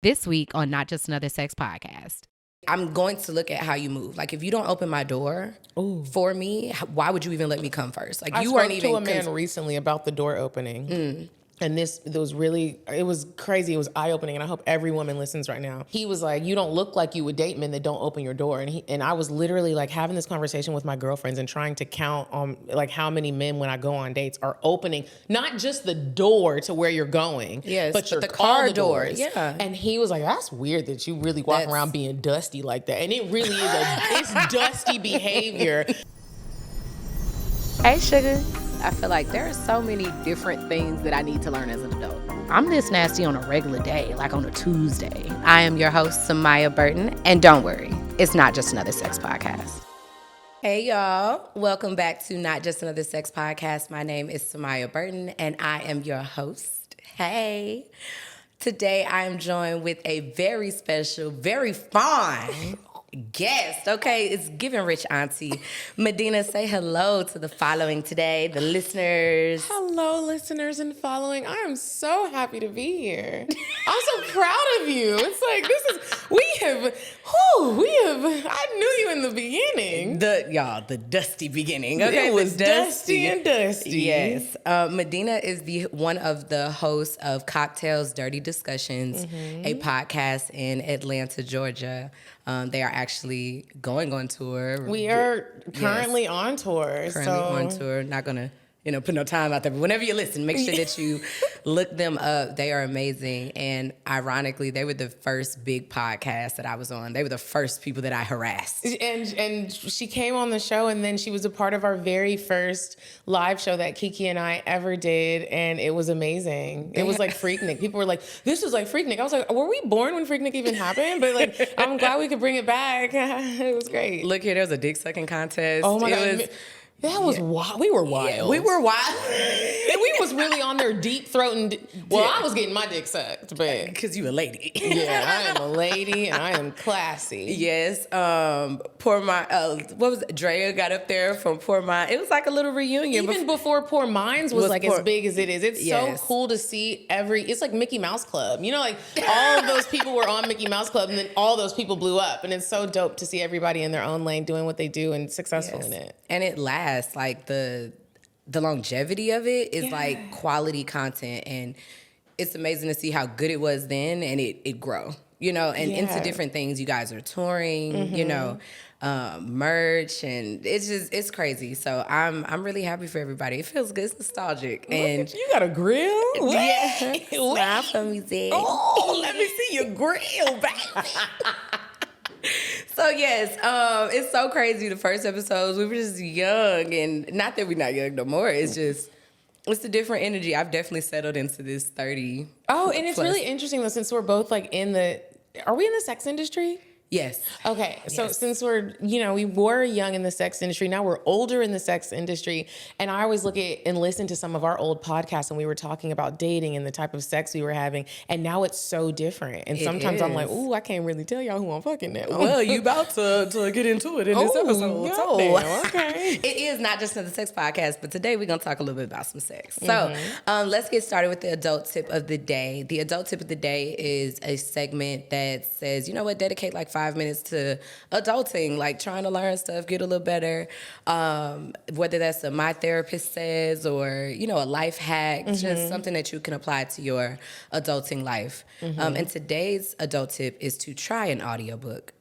This week on Not Just Another Sex Podcast. I'm going to look at how you move. Like, if you don't open my door for me, why would you even let me come first? Like, you weren't even. I spoke to a man recently about the door opening. And it was crazy. It was eye-opening, and I hope every woman listens right now. He was like, you don't look like you would date men that don't open your door. And I was literally like having this conversation with my girlfriends and trying to count on like how many men when I go on dates are opening, not just the door to where you're going, but your car doors. Yeah. And he was like, that's weird that you really walk around being dusty like that. And it really is it's dusty behavior. Hey, sugar. I feel like there are so many different things that I need to learn as an adult. I'm this nasty on a regular day, like on a Tuesday. I am your host, Samia Burton, and don't worry, it's not just another sex podcast. Hey, y'all. Welcome back to Not Just Another Sex Podcast. My name is Samia Burton, and I am your host. Hey. Today, I am joined with a very special, very fun guest. Okay, it's giving rich auntie. Medina, say hello to the following today, the listeners. Hello, listeners and following. I am so happy to be here. I'm so proud of you. It's like, I knew you in the beginning. The dusty beginning. Okay, it was dusty and dusty. Yes. Medina is one of the hosts of Cocktales Dirty Discussions, a podcast in Atlanta, Georgia. They are actually going on tour. We are currently on tour. On tour. Not gonna, put no time out there. But whenever you listen, make sure that you look them up. They are amazing. And ironically, they were the first big podcast that I was on. They were the first people that I harassed. And she came on the show, and then she was a part of our very first live show that Kiki and I ever did, and it was amazing. It was like Freaknik. People were like, this is like Freaknik. I was like, were we born when Freaknik even happened? But like, I'm glad we could bring it back. It was great. Look here, there was a dick sucking contest. Oh my God. That was wild. We were wild. Yeah, we were wild. And we was really on there deep throating. I was getting my dick sucked, but because you a lady. Yeah, I am a lady and I am classy. Yes. Poor Mind. What was it? Drea got up there from Poor Mind. It was like a little reunion. Even before Poor Minds was like as big as it is. It's so cool to see it's like Mickey Mouse Club. Like all of those people were on Mickey Mouse Club, and then all those people blew up, and it's so dope to see everybody in their own lane doing what they do and successful in it. And it lasts. Like the longevity of it is like quality content, and it's amazing to see how good it was then, and it grow, and into different things. You guys are touring, merch, and it's crazy. So I'm really happy for everybody. It feels good. It's nostalgic. And you got a grill? Yeah. Smile for me, Zed. Oh, let me see your grill, baby. So yes, it's so crazy. The first episodes, we were just young, and not that we're not young no more. It's a different energy. I've definitely settled into this 30. Oh, and it's really interesting though, since we're both like are we in the sex industry? Yes. Okay. So since we were young in the sex industry, now we're older in the sex industry. And I always look at and listen to some of our old podcasts, and we were talking about dating and the type of sex we were having. And now it's so different. And sometimes I'm like, ooh, I can't really tell y'all who I'm fucking now. Well, you about to get into it in this episode. Okay. It is not just another sex podcast, but today we're going to talk a little bit about some sex. So let's get started with the adult tip of the day. The adult tip of the day is a segment that says, dedicate like 5 minutes to adulting, like trying to learn stuff, get a little better. Whether that's a my therapist says or, a life hack, just something that you can apply to your adulting life. And today's adult tip is to try an audiobook.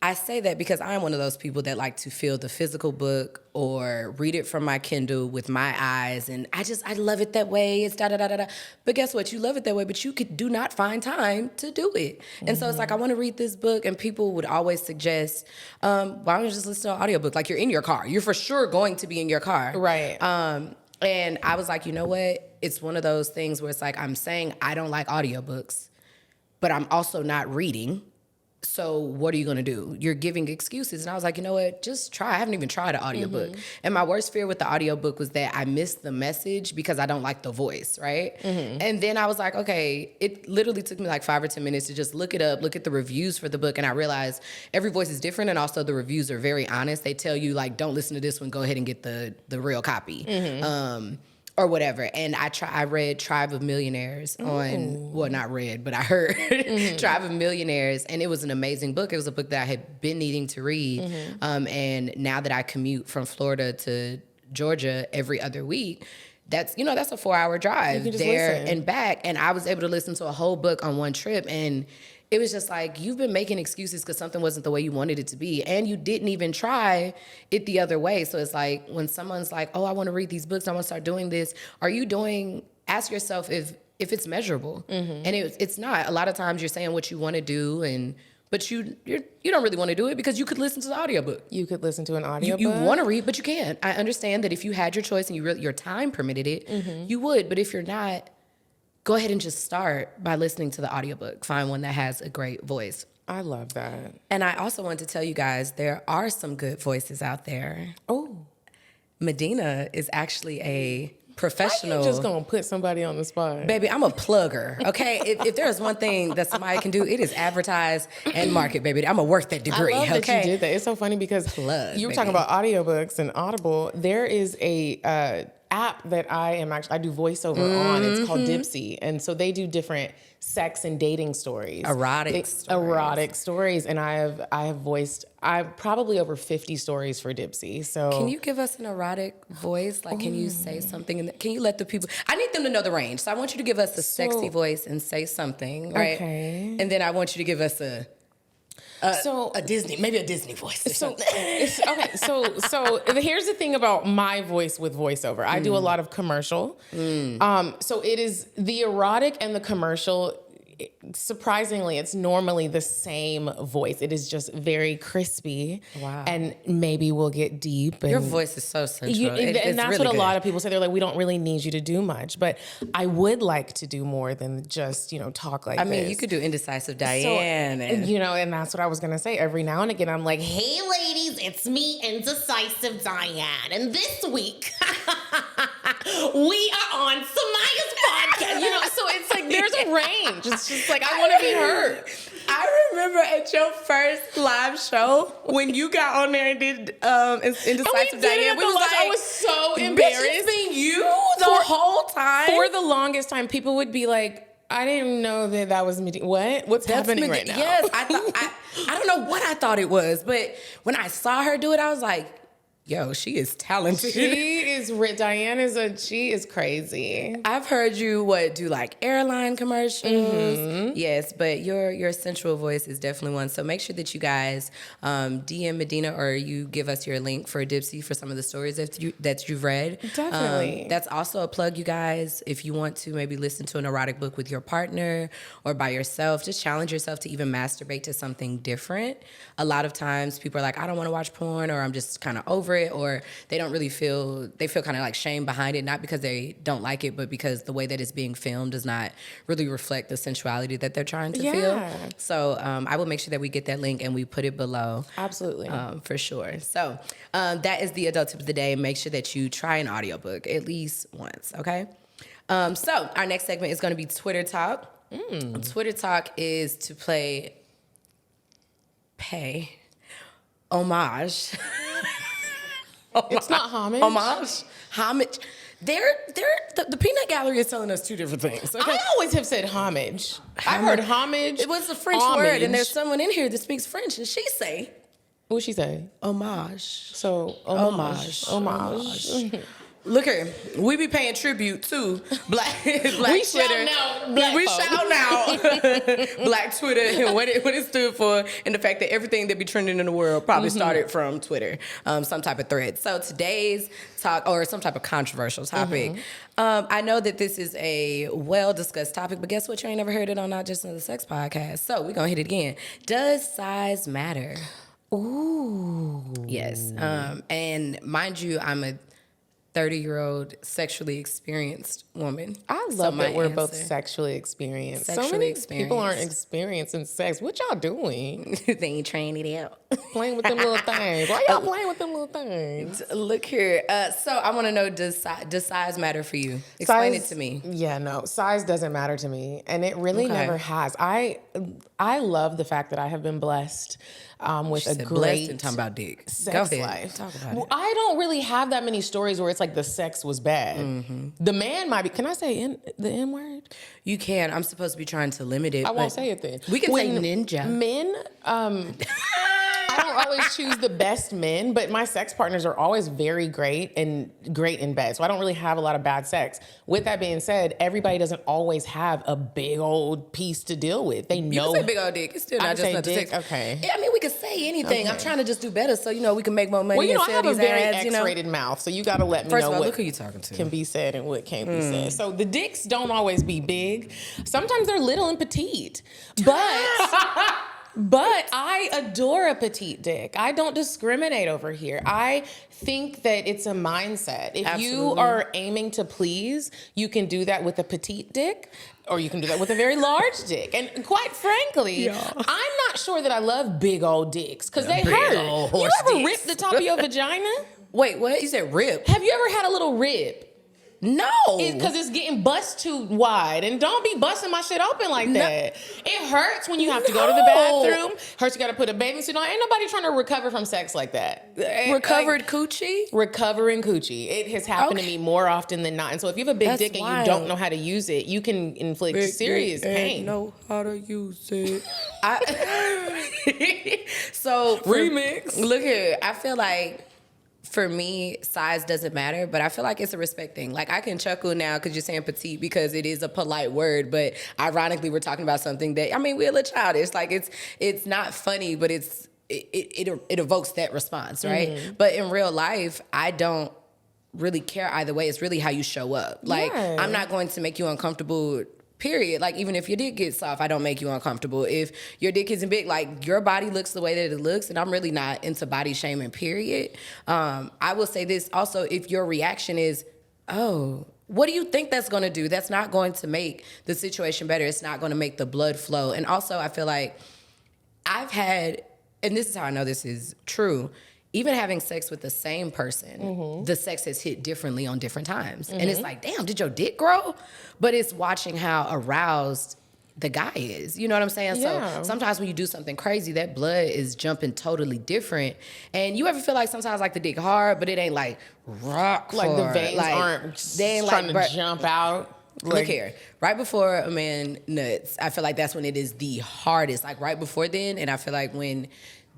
I say that because I'm one of those people that like to feel the physical book or read it from my Kindle with my eyes. And I love it that way. It's da-da-da-da-da. But guess what? You love it that way, but you do not find time to do it. And so it's like, I want to read this book, and people would always suggest, why don't you just listen to an audiobook? Like, you're in your car. You're for sure going to be in your car. Right. And I was like, you know what? It's one of those things where it's like, I'm saying I don't like audiobooks, but I'm also not reading. So what are you going to do? You're giving excuses. And I was like, you know what? Just try. I haven't even tried an audiobook. And my worst fear with the audiobook was that I missed the message because I don't like the voice, right? And then I was like, okay, it literally took me like 5 or 10 minutes to just look it up, look at the reviews for the book. And I realized every voice is different. And also the reviews are very honest. They tell you, like, don't listen to this one. Go ahead and get the real copy. or whatever. And I read Tribe of Millionaires on, well, not read, but I heard Tribe of Millionaires, and it was an amazing book. It was a book that I had been needing to read. And now that I commute from Florida to Georgia every other week, that's a 4-hour drive there and back. And I was able to listen to a whole book on one trip. And it was just like, you've been making excuses because something wasn't the way you wanted it to be. And you didn't even try it the other way. So it's like, when someone's like, oh, I want to read these books, I want to start doing this. Ask yourself if it's measurable. And it's not. A lot of times you're saying what you want to do, but you don't really want to do it because you could listen to the audiobook. You could listen to an audiobook. You want to read, but you can't. I understand that if you had your choice and your time permitted it, you would. But if you're not, go ahead and just start by listening to the audiobook. Find one that has a great voice. I love that. And I also want to tell you guys, there are some good voices out there. Oh. Medina is actually a professional. You're just going to put somebody on the spot. Baby, I'm a plugger, okay? if there's one thing that somebody can do, it is advertise and market, baby. I'm going to work that degree, I love okay? that you did that. It's so funny because you were talking about audiobooks and Audible. There is a app that I do voiceover on. It's called Dipsy. And so they do different sex and dating stories. Erotic stories. And I have voiced probably over 50 stories for Dipsy. So can you give us an erotic voice? Like, can you say something? Can you let the people, I need them to know the range. So I want you to give us a sexy voice and say something, right? Okay. And then I want you to give us a Disney, maybe a Disney voice or something. Okay, so here's the thing about my voice with voiceover. I do a lot of commercial. So it is the erotic and the commercial. Surprisingly, it's normally the same voice. It is just very crispy. Wow. And maybe we'll get deep. And your voice is so sensual. And that's really what a lot of people say. They're like, we don't really need you to do much. But I would like to do more than just, talk like this. I mean, you could do Indecisive Diane. And that's what I was going to say. Every now and again, I'm like, hey, ladies, it's me, Indecisive Diane. And this week, we are on Samia's podcast. So it's like, there's a range. It's just like, I want to be heard. I remember at your first live show when you got on there and did Indecisive Diane. I was so embarrassed. It's been you the whole time. For the longest time, people would be like, I didn't know that was Medina. What's happening right now? Yes, I don't know what I thought it was, but when I saw her do it, I was like, yo, she is talented. She is crazy. I've heard you do like airline commercials. Yes, but your sensual voice is definitely one. So make sure that you guys DM Medina or you give us your link for Dipsy for some of the stories that you've read. Definitely. That's also a plug, you guys. If you want to maybe listen to an erotic book with your partner or by yourself, just challenge yourself to even masturbate to something different. A lot of times people are like, I don't want to watch porn, or I'm just kind of over it, or they feel kind of like shame behind it, not because they don't like it, but because the way that it's being filmed does not really reflect the sensuality that they're trying to feel. So I will make sure that we get that link and we put it below. Absolutely. For sure. So that is the adult tip of the day. Make sure that you try an audiobook at least once, okay? So our next segment is going to be Twitter Talk. Twitter Talk is to pay homage. It's not homage. Homage. The Peanut Gallery is telling us two different things. Okay? I always have said homage. I've heard homage. It was a French word, and there's someone in here that speaks French, and she say, what'd she say? Homage. So, homage. Look here, we be paying tribute to Black Twitter. We shout out Black Twitter and what it stood for, and the fact that everything that be trending in the world probably started from Twitter, some type of thread. So today's talk, or some type of controversial topic. I know that this is a well-discussed topic, but guess what? You ain't never heard it on Not Just Another Sex Podcast. So we're going to hit it again. Does size matter? Ooh. Yes. And mind you, I'm a 30-year-old sexually experienced woman. I love that we're both sexually experienced. So many people aren't experienced in sex. What y'all doing? They ain't trying it out. Playing with them little things. Why y'all playing with them little things? Look here. So I want to know, does size matter for you? Explain it to me. Yeah, no. Size doesn't matter to me. And it really never has. I love the fact that I have been blessed with a great and talking about dick. Sex life. Talk about it. I don't really have that many stories where it's it's like the sex was bad. The man might be, can I say the N word? You can. I'm supposed to be trying to limit it. I won't say it then. We can say ninja. Men, I don't always choose the best men, but my sex partners are always very great in bed. So I don't really have a lot of bad sex. With that being said, everybody doesn't always have a big old piece to deal with. They know. You can say big old dick. It's still not just another sex. Okay. Yeah, I mean, we can say anything. Okay. I'm trying to just do better so, we can make more money. Well, and I sell have these a very ads, X-rated mouth, so you got to let me First know of all, what look who you talking to. can be said and what can't be said. So the dicks don't always be big. Sometimes they're little and petite. But I adore a petite dick. I don't discriminate over here. I think that it's a mindset. If you are aiming to please, you can do that with a petite dick, or you can do that with a very large dick. And quite frankly, I'm not sure that I love big old dicks because they hurt. You ever rip the top of your vagina? Wait, what? You said rip? Have you ever had a little rip? No. Because it's getting bust too wide. And don't be busting my shit open like that. It hurts when you have to go to the bathroom. Hurts you got to put a bathing suit on. Ain't nobody trying to recover from sex like that. Recovered coochie? Recovering coochie. It has happened to me more often than not. And so if you have a big dick and you don't know how to use it, you can inflict serious pain. Know how to use it. So remix. Look here. I feel like for me, size doesn't matter, but I feel like it's a respect thing. Like, I can chuckle now because you're saying petite because it is a polite word, but ironically, we're talking about something that, we're a little childish. Like, it's not funny, but it evokes that response, right? Mm-hmm. But in real life, I don't really care either way. It's really how you show up. Like, I'm not going to make you uncomfortable, period. Like, even if your dick gets soft, I don't make you uncomfortable. If your dick isn't big, like, your body looks the way that it looks, and I'm really not into body shaming, period. I will say this also, if your reaction is, oh, what do you think that's going to do? That's not going to make the situation better. It's not going to make the blood flow. And also, I feel like I've had, and this is how I know this is true, even having sex with the same person, the sex has hit differently on different times. And it's like, damn, did your dick grow? But it's watching how aroused the guy is. You know what I'm saying? Yeah. So sometimes when you do something crazy, that blood is jumping totally different. And you ever feel like sometimes like the dick hard, but it ain't like rock like hard. The veins aren't trying to jump out. Look here, right before a man nuts, I feel like that's when it is the hardest. Like right before then, and I feel like when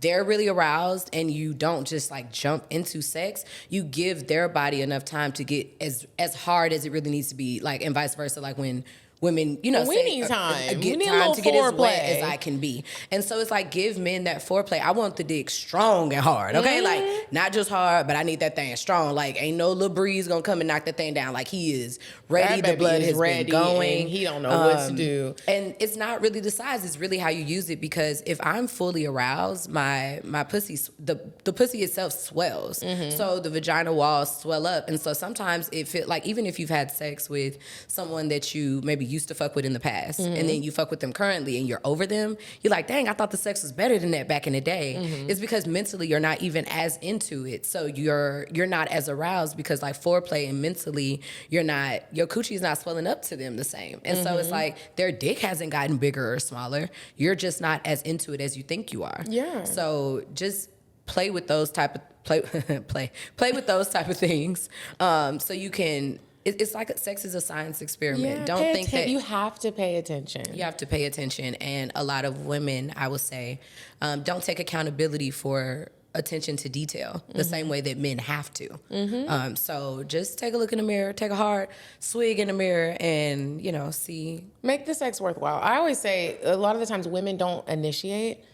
they're really aroused and you don't just like jump into sex, you give their body enough time to get as hard as it really needs to be, like, and vice versa. Like when women, we need time. Get we need time a to get as foreplay. wet as I can be. And so it's like, give men that foreplay. I want the dick strong and hard, okay? Like, not just hard, but I need that thing strong. Like, ain't no little breeze gonna come and knock that thing down. Like, he is ready. The blood has been going. He don't know what to do. And it's not really the size. It's really how you use it. Because if I'm fully aroused, my pussy, the pussy itself swells. So the vagina walls swell up. And so sometimes it feels like, even if you've had sex with someone that you maybe used to fuck with in the past, and then you fuck with them currently and you're over them, you're like, dang, I thought the sex was better than that back in the day. It's because mentally you're not even as into it. So you're not as aroused because, like, foreplay and mentally your coochie is not swelling up to them the same. And so it's like their dick hasn't gotten bigger or smaller. You're just not as into it as you think you are. Yeah. So just play with those type of play with those type of things. So you can. It's like sex is a science experiment. Yeah, don't think that you have to pay attention. You have to pay attention, and a lot of women, I would say, don't take accountability for attention to detail the same way that men have to. So just take a look in the mirror, take a hard swig in the mirror, and see. Make the sex worthwhile. I always say a lot of the times women don't initiate,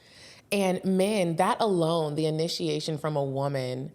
and men, that alone, the initiation from a woman.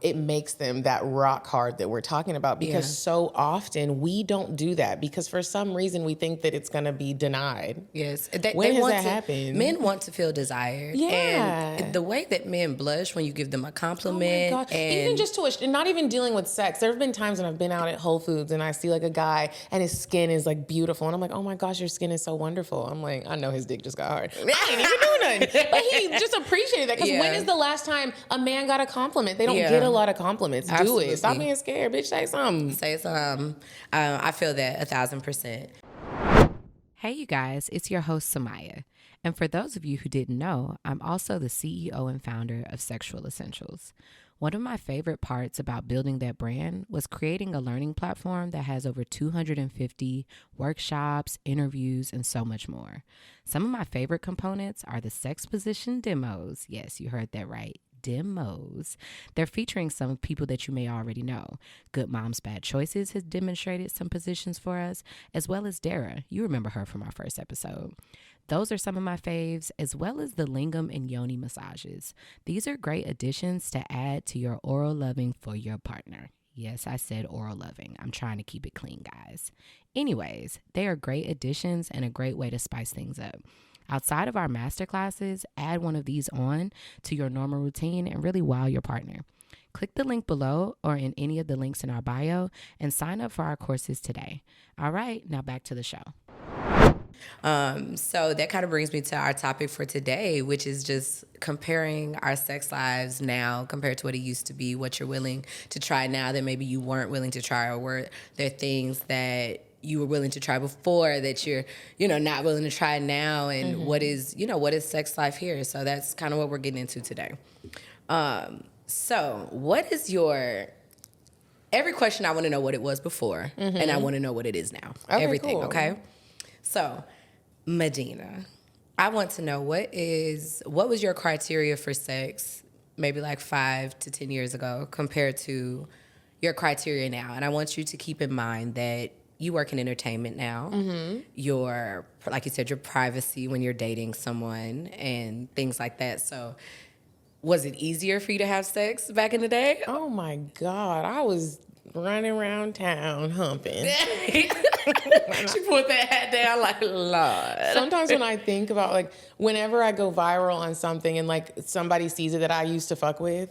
It makes them that rock hard that we're talking about, because so often we don't do that because for some reason we think that it's going to be denied. Yes. When has that happened? Men want to feel desired. Yeah. And the way that men blush when you give them a compliment. Oh my God. Even just and not even dealing with sex. There have been times when I've been out at Whole Foods and I see like a guy and his skin is like beautiful. And I'm like, oh my gosh, your skin is so wonderful. I'm like, I know his dick just got hard. I ain't even doing nothing. But he just appreciated that. Because when is the last time a man got a compliment? They don't get a lot of compliments. Absolutely. Do it. Stop being scared, bitch. Say something. Say something. I feel that 1,000%. Hey, you guys, it's your host, Samia. And for those of you who didn't know, I'm also the CEO and founder of Sexual Essentials. One of my favorite parts about building that brand was creating a learning platform that has over 250 workshops, interviews, and so much more. Some of my favorite components are the sex position demos. Yes, you heard that right. Demos. They're featuring some people that you may already know. Good Moms Bad Choices has demonstrated some positions for us, as well as Dara. You remember her from our first episode. Those are some of my faves, as well as the lingam and yoni massages. These are great additions to add to your oral loving for your partner. Yes, I said oral loving. I'm trying to keep it clean, guys. Anyways, they are great additions and a great way to spice things up. Outside of our masterclasses, add one of these on to your normal routine and really wow your partner. Click the link below or in any of the links in our bio and sign up for our courses today. All right, now back to the show. So that kind of brings me to our topic for today, which is just comparing our sex lives now compared to what it used to be, what you're willing to try now that maybe you weren't willing to try, or were there things that you were willing to try before that you're, not willing to try now, and what is sex life here? So that's kind of what we're getting into today. So what is every question I want to know what it was before, and I want to know what it is now. Okay, everything, cool. okay? So, Medina, I want to know what was your criteria for sex maybe like 5 to 10 years ago compared to your criteria now? And I want you to keep in mind that you work in entertainment now. Your, like you said, your privacy when you're dating someone and things like that. So, was it easier for you to have sex back in the day? Oh my God, I was running around town humping. She put that hat down like, Lord. Sometimes when I think about, like, whenever I go viral on something and, like, somebody sees it that I used to fuck with,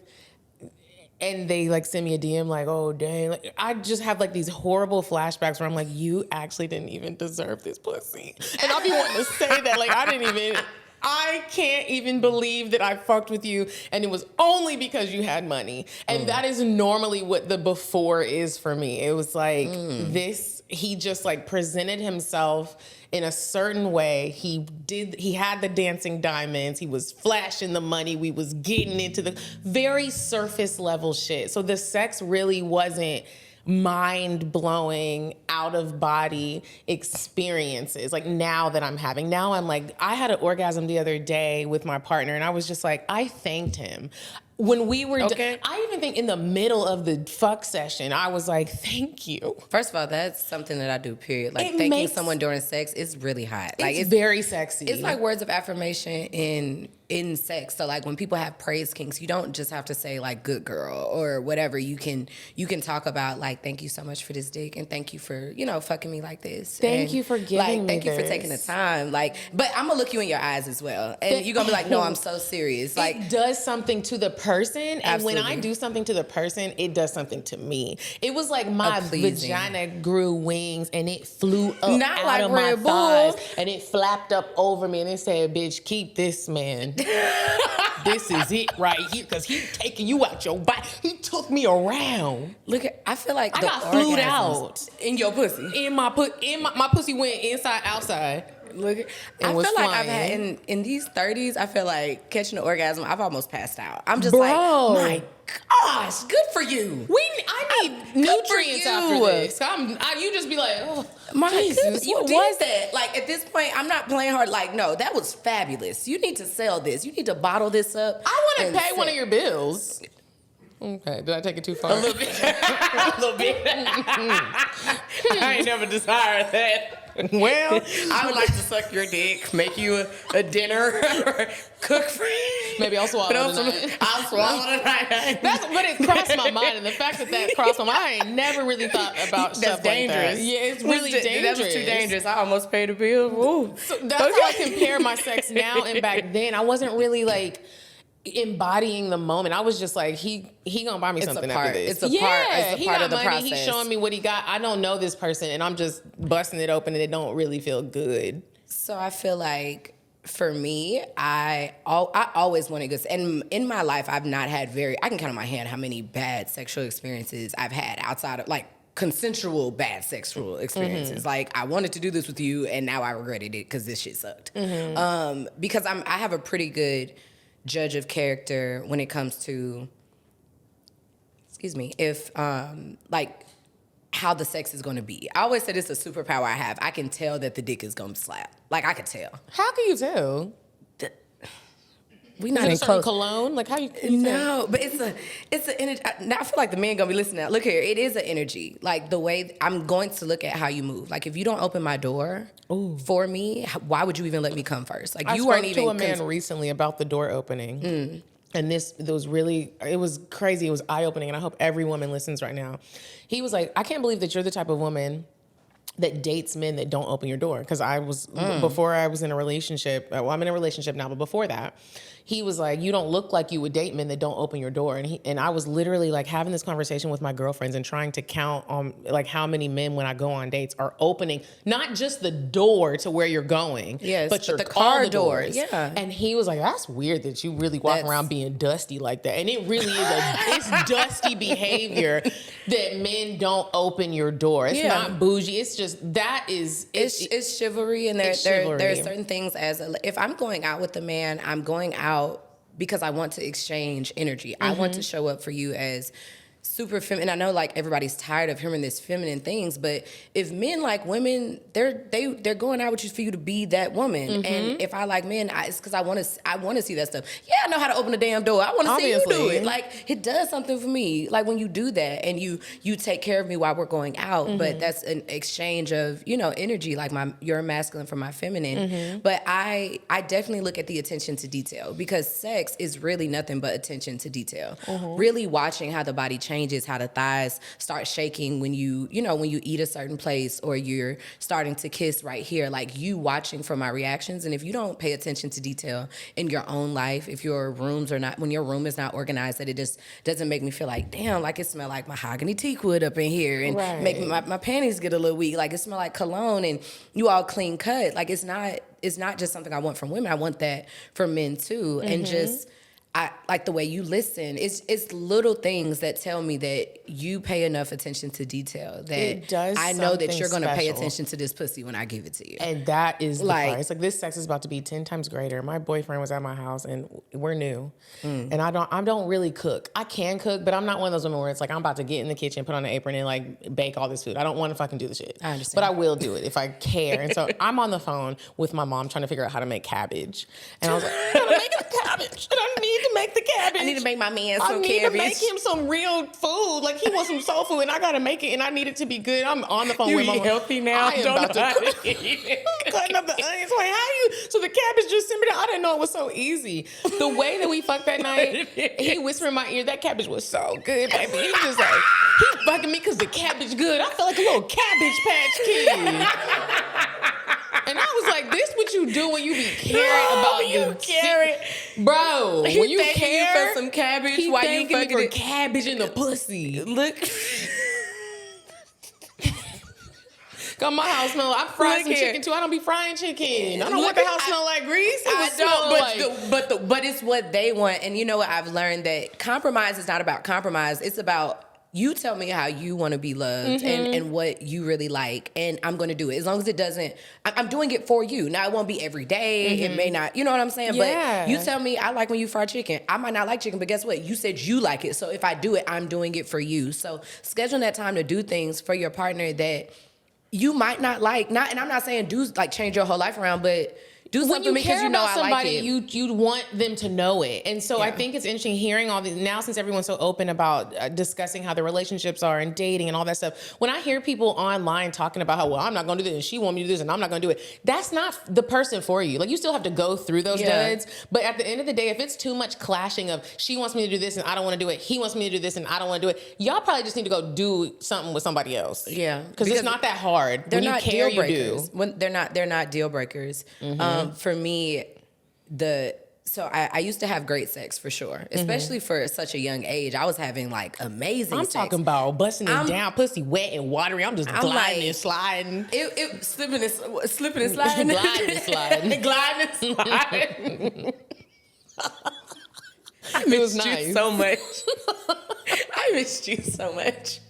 and they, like, send me a DM like, oh, dang. Like, I just have, like, these horrible flashbacks where I'm like, you actually didn't even deserve this pussy. And I'll be wanting to say that. Like, I can't even believe that I fucked with you, and it was only because you had money. And that is normally what the before is for me. It was like he just like presented himself in a certain way. He had the dancing diamonds. He was flashing the money. We was getting into the very surface level shit. So the sex really wasn't mind-blowing, out-of-body experiences like now that I'm having. Now I'm like, I had an orgasm the other day with my partner, and I was just like, I thanked him. When we were, I even think in the middle of the fuck session, I was like, thank you. First of all, that's something that I do, period. Like, thanking someone during sex is really hot. Like, it's very sexy. It's like words of affirmation in sex. So, like, when people have praise kinks, you don't just have to say, like, good girl or whatever. You can talk about, like, thank you so much for this dick, and thank you for, fucking me like this. Thank you for giving me thank you for taking the time. Like, but I'm going to look you in your eyes as well. And you're going to be like, no, I'm so serious. Like, it does something to the person. And absolutely. when I do something to the person, it does something to me. It was like my vagina grew wings and it flew up out of my thighs, and it flapped up over me, and it said, bitch, keep this, man. This is it right here, because he's taking you out your body. He took me around. Look, I feel like I got flued out in your pussy. My pussy went inside, outside. Look, I feel like I've had in these 30s, I feel like catching an orgasm, I've almost passed out. I'm just like, my gosh, good for you. I need nutrients after this. You just be like, oh, my Jesus, goodness, you did that. Like, at this point, I'm not playing hard. Like, no, that was fabulous. You need to sell this. You need to bottle this up. I want to pay one of your bills. Okay, did I take it too far? A little bit. A little bit. I ain't never desired that. Well, I would like to suck your dick, make you a dinner, cook for you. Maybe I'll swallow tonight. I'll swallow tonight. But it crossed my mind, and the fact that crossed my mind, I ain't never really thought about stuff dangerous. Like that. Yeah, it's really dangerous. That was too dangerous. I almost paid a bill. Ooh. So that's how I compare my sex now and back then. I wasn't really like embodying the moment. I was just like, he gonna buy me something after this. It's a part of the process. He's showing me what he got. I don't know this person, and I'm just busting it open, and it don't really feel good. So I feel like for me, I always wanted good. And in my life, I've not had I can count on my hand how many bad sexual experiences I've had outside of like consensual bad sexual experiences. Mm-hmm. Like, I wanted to do this with you, and now I regretted it because this shit sucked. Mm-hmm. Because I have a pretty good judge of character when it comes to if like how the sex is going to be. I always said it's a superpower I have. I can tell that the dick is going to slap. Like I could tell. How can you tell? We Is not it in a certain close. cologne? Like how you tell? No, but it's an energy. Now I feel like the men gonna be listening. Now. Look here, it is an energy. Like the way I'm going to look at how you move. Like if you don't open my door for me, why would you even let me come first? Like you weren't even. I spoke to a man recently about the door opening. And it was crazy. It was eye-opening, and I hope every woman listens right now. He was like, I can't believe that you're the type of woman that dates men that don't open your door. Because before I was in a relationship, well, I'm in a relationship now, but before that, he was like, you don't look like you would date men that don't open your door. And I was literally like having this conversation with my girlfriends and trying to count on like how many men when I go on dates are opening, not just the door to where you're going, but the car doors. Yeah. And he was like, that's weird that you really walk around being dusty like that. And it really is it's dusty behavior that men don't open your door. It's not bougie. It's just, it's chivalry. And there are certain things if I'm going out with a man, I'm going out because I want to exchange energy. I want to show up for you as super feminine. I know like everybody's tired of hearing this feminine things, but if men like women, they're going out with you for you to be that woman. And if I like men, it's because I want to see that stuff. Yeah, I know how to open a damn door. I want to see you do it. Like it does something for me. Like when you do that and you take care of me while we're going out, but that's an exchange of energy. Like you're masculine for my feminine. But I definitely look at the attention to detail because sex is really nothing but attention to detail. Really watching how the body changes, how the thighs start shaking when you eat a certain place or you're starting to kiss right here, like you watching for my reactions. And if you don't pay attention to detail in your own life, if when your room is not organized, that it just doesn't make me feel like, damn, like it smell like mahogany teak wood up in here and make my panties get a little weak, like it smell like cologne and you all clean cut. Like it's not just something I want from women. I want that for men too. And just I like the way you listen. It's little things that tell me that you pay enough attention to detail that I know that you're going to pay attention to this pussy when I give it to you. And that is the part. It's like this sex is about to be 10 times greater. My boyfriend was at my house and we're new. And I don't really cook. I can cook, but I'm not one of those women where it's like I'm about to get in the kitchen, put on an apron and like bake all this food. I don't want to fucking do the shit. I understand. But I will do it if I care. And so I'm on the phone with my mom trying to figure out how to make cabbage. And I was like, I gotta make the cabbage. And I need to make the cabbage. I need to make my man some cabbage. I need to make him some real food. Like he wants some soul food and I gotta make it and I need it to be good. I'm on the phone with my mom. You healthy now? I am about to cutting up the onions. Like so the cabbage just simmered down. I didn't know it was so easy. The way that we fucked that night, he whispered in my ear, that cabbage was so good, baby. He was like, he fucking me because the cabbage good. I felt like a little Cabbage Patch Kid. And I was like, this what you do when you be caring about you carrot. Bro, when you care for some cabbage he while you thanking me fucking for cabbage in the pussy. Look. Got my house smell. I fry some chicken too. I don't be frying chicken. I don't want the house smell like grease. But it's what they want. And you know what? I've learned that compromise is not about compromise. It's about you tell me how you want to be loved and what you really like, and I'm going to do it. As long as it doesn't, I'm doing it for you. Now, it won't be every day. It may not, you know what I'm saying? Yeah. But you tell me, I like when you fry chicken. I might not like chicken, but guess what? You said you like it. So if I do it, I'm doing it for you. So scheduling that time to do things for your partner that you might not like. And I'm not saying change your whole life around, but do something because you know I like it. You want them to know it. And so I think it's interesting hearing all these, now since everyone's so open about discussing how their relationships are and dating and all that stuff. When I hear people online talking about how, well, I'm not going to do this and she want me to do this and I'm not going to do it. That's not the person for you. Like you still have to go through those duds. But at the end of the day, if it's too much clashing of she wants me to do this and I don't want to do it. He wants me to do this and I don't want to do it. Y'all probably just need to go do something with somebody else. Yeah. Because it's not that hard. They're when not you care, deal breakers. you do. When they're not deal breakers. For me, I used to have great sex for sure, especially for such a young age. I was having like amazing sex. I'm talking about busting it down, pussy wet and watery. I'm just gliding and sliding. It slipping and sliding. Gliding and sliding. Gliding and sliding. I missed you so much. I missed you so much.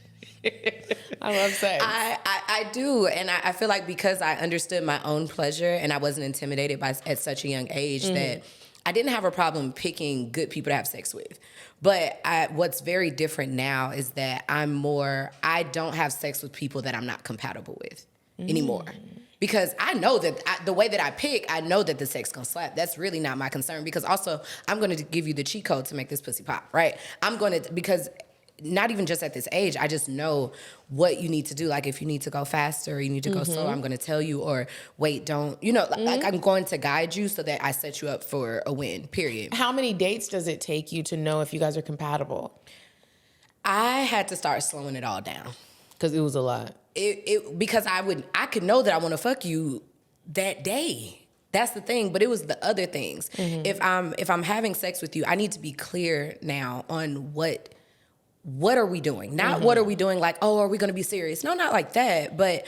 I love sex. I do. And I feel like because I understood my own pleasure and I wasn't intimidated at such a young age that I didn't have a problem picking good people to have sex with. But what's very different now is that I don't have sex with people that I'm not compatible with anymore. Because I know that the way that I pick, I know that the sex gonna slap. That's really not my concern. Because also, I'm gonna give you the cheat code to make this pussy pop, right? Because not even just at this age, I just know what you need to do. Like if you need to go faster, or you need to go slow, I'm gonna tell you, or wait, don't, like I'm going to guide you so that I set you up for a win, period. How many dates does it take you to know if you guys are compatible? I had to start slowing it all down. Because it was a lot. Because I could know that I want to fuck you that day. That's the thing. But it was the other things. If I'm having sex with you, I need to be clear now on what are we doing? Not what are we doing like, oh, are we going to be serious? No, not like that. But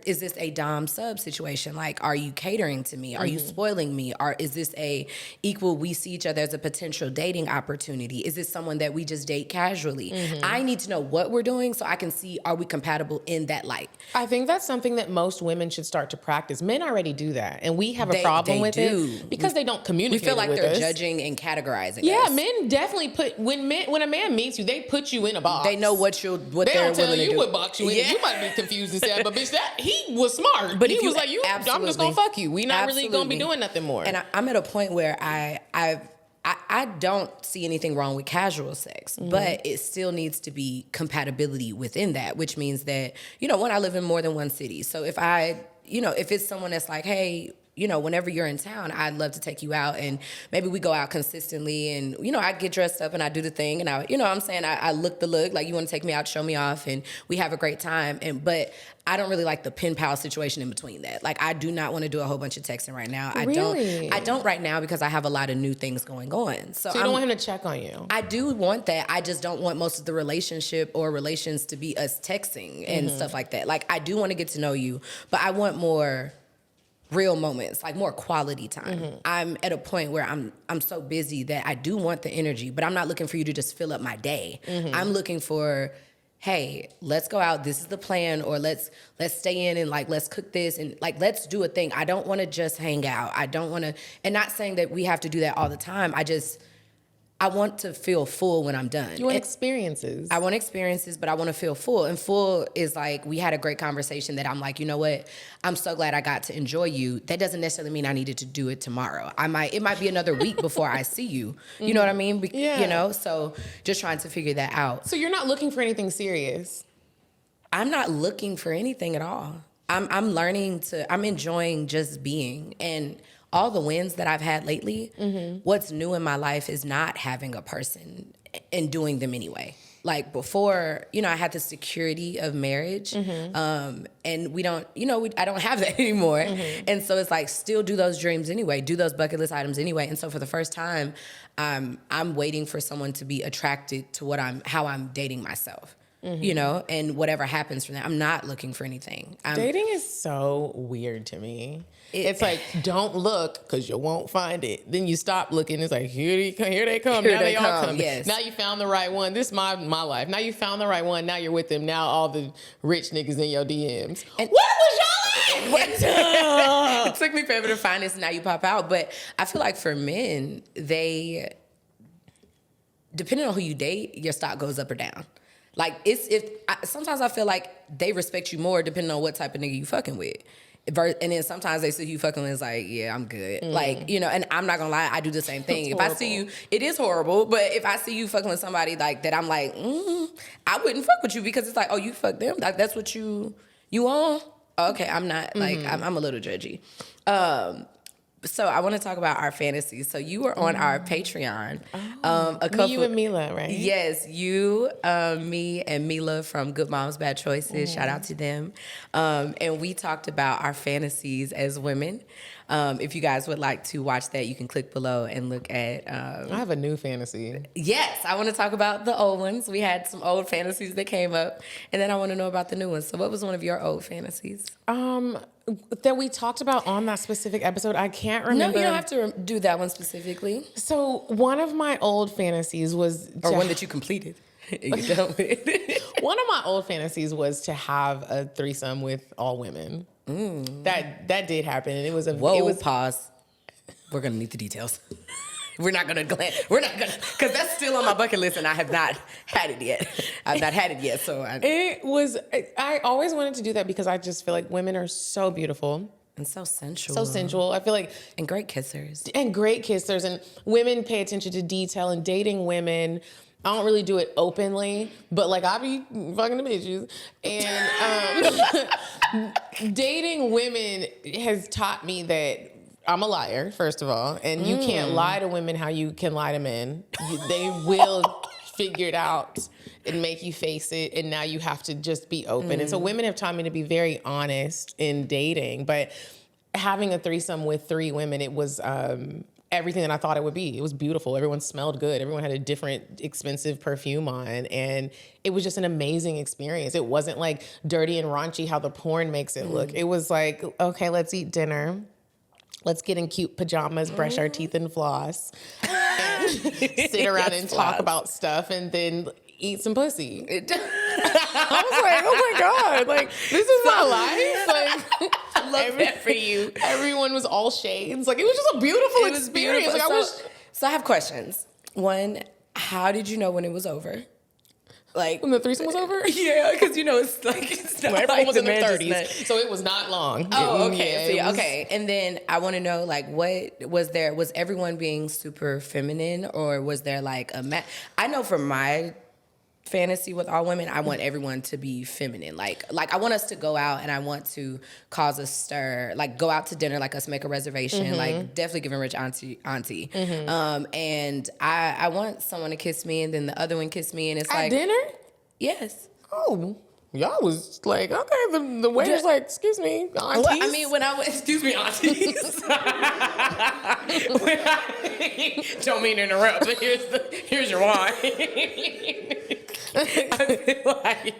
is this a dom sub situation? Like, are you catering to me? Are you spoiling me? Or is this a equal, we see each other as a potential dating opportunity? Is this someone that we just date casually? I need to know what we're doing so I can see, are we compatible in that light? I think that's something that most women should start to practice. Men already do that. And we have a problem with it because they don't communicate We feel like with they're us. judging and categorizing Yeah, us. men definitely when a man meets you, they put you in a box. They know what They they're don't willing tell to you do. what box you in. Yeah. You might be confused and sad, but bitch, that he was smart. But he if was you- like, I'm just gonna absolutely. fuck you. We not really gonna be Absolutely. doing nothing more. And I'm at a point where I don't see anything wrong with casual sex, but it still needs to be compatibility within that, which means that, one, I live in more than one city. So if if it's someone that's like, hey, whenever you're in town, I'd love to take you out and maybe we go out consistently and, I get dressed up and I do the thing and I look the look, like you want to take me out, show me off and we have a great time. But I don't really like the pen pal situation in between that. Like I do not want to do a whole bunch of texting right now. Really? I don't right now because I have a lot of new things going on. So you don't want him to check on you? I do want that. I just don't want most of the relationship or relations to be us texting and stuff like that. Like I do want to get to know you, but I want more real moments, like more quality time. I'm at a point where I'm so busy that I do want the energy, but I'm not looking for you to just fill up my day. I'm looking for, hey, let's go out. This is the plan, or let's stay in and like let's cook this and like let's do a thing. I don't want to just hang out. I don't want to, and not saying that we have to do that all the time. I want to feel full when I'm done. You want experiences. I want experiences, but I want to feel full. And full is like, we had a great conversation that I'm like, you know what? I'm so glad I got to enjoy you. That doesn't necessarily mean I needed to do it tomorrow. It might be another week before I see you. You know what I mean? Yeah. So just trying to figure that out. So you're not looking for anything serious? I'm not looking for anything at all. I'm enjoying just being. And all the wins that I've had lately, what's new in my life is not having a person and doing them anyway. Like before, I had the security of marriage, and we don't, I don't have that anymore. And so it's like, still do those dreams anyway, do those bucket list items anyway. And so for the first time, I'm waiting for someone to be attracted to how I'm dating myself. And whatever happens from that, I'm not looking for anything. Dating is so weird to me. It's like, don't look because you won't find it. Then you stop looking. It's like, here they come. Now they all come. Yes. Now you found the right one. This is my life. Now you found the right one. Now you're with them. Now all the rich niggas in your DMs. And what was y'all at? It took me forever to find this, and now you pop out. But I feel like for men, depending on who you date, your stock goes up or down. Like sometimes I feel like they respect you more depending on what type of nigga you fucking with. And then sometimes they see you fucking with, it's like, yeah, I'm good. Like, and I'm not gonna lie, I do the same thing. If I see you, it is horrible, but if I see you fucking with somebody like that, I'm like, I wouldn't fuck with you because it's like, oh, you fuck them? Like, that's what you on? Okay, I'm not, like, I'm a little judgy. So I want to talk about our fantasies. So you were on our Patreon. You and Mila, right? Yes, you, me, and Mila from Good Moms, Bad Choices. Shout out to them. And we talked about our fantasies as women. If you guys would like to watch that, you can click below and look at... I have a new fantasy. Yes, I want to talk about the old ones. We had some old fantasies that came up, and then I want to know about the new ones. So what was one of your old fantasies? That we talked about on that specific episode. I can't remember. No, you don't have to do that one specifically. So one of my old fantasies was... Or one that you completed. You're done with. One of my old fantasies was to have a threesome with all women. That did happen, and it was Whoa, pause. We're gonna need the details. We're not gonna, because that's still on my bucket list, and I have not had it yet. I've not had it yet, so I always wanted to do that because I just feel like women are so beautiful. And so sensual. So sensual. I feel like... And great kissers. And great kissers. And women pay attention to detail. And dating women, I don't really do it openly, but like I be fucking the bitches. And dating women has taught me that I'm a liar, first of all. And you can't lie to women how you can lie to men. They will figure it out and make you face it, and now you have to just be open. And so women have taught me to be very honest in dating, but having a threesome with 3 women, it was everything that I thought it would be. It was beautiful. Everyone smelled good. Everyone had a different expensive perfume on, and it was just an amazing experience. It wasn't like dirty and raunchy how the porn makes it look. It was like, okay, let's eat dinner. Let's get in cute pajamas, brush our teeth and floss, and sit around and talk about stuff, and then eat some pussy. I was like, oh my God, like, this is my life. Like, I love that for you. Everyone was all shades. Like, it was just a beautiful experience. Beautiful. Like, so I have questions. One, how did you know when it was over? Like when the threesome was over? Yeah, because it's like it's not everyone like was in their 30s, not... so it was not long. Oh, okay. Yeah, okay. And then I want to know, like, what was there? Was everyone being super feminine, or was there like a I know for my fantasy with all women, I want everyone to be feminine. Like I want us to go out and I want to cause a stir. Like go out to dinner, like us make a reservation. Like definitely giving rich auntie. And I want someone to kiss me and then the other one kiss me, and it's at like dinner. Yes. Oh. Y'all was like, okay, the waiter's like, excuse me, aunties. Well, I mean, when I went, excuse me, aunties. Don't mean to interrupt, but here's your wine. I feel like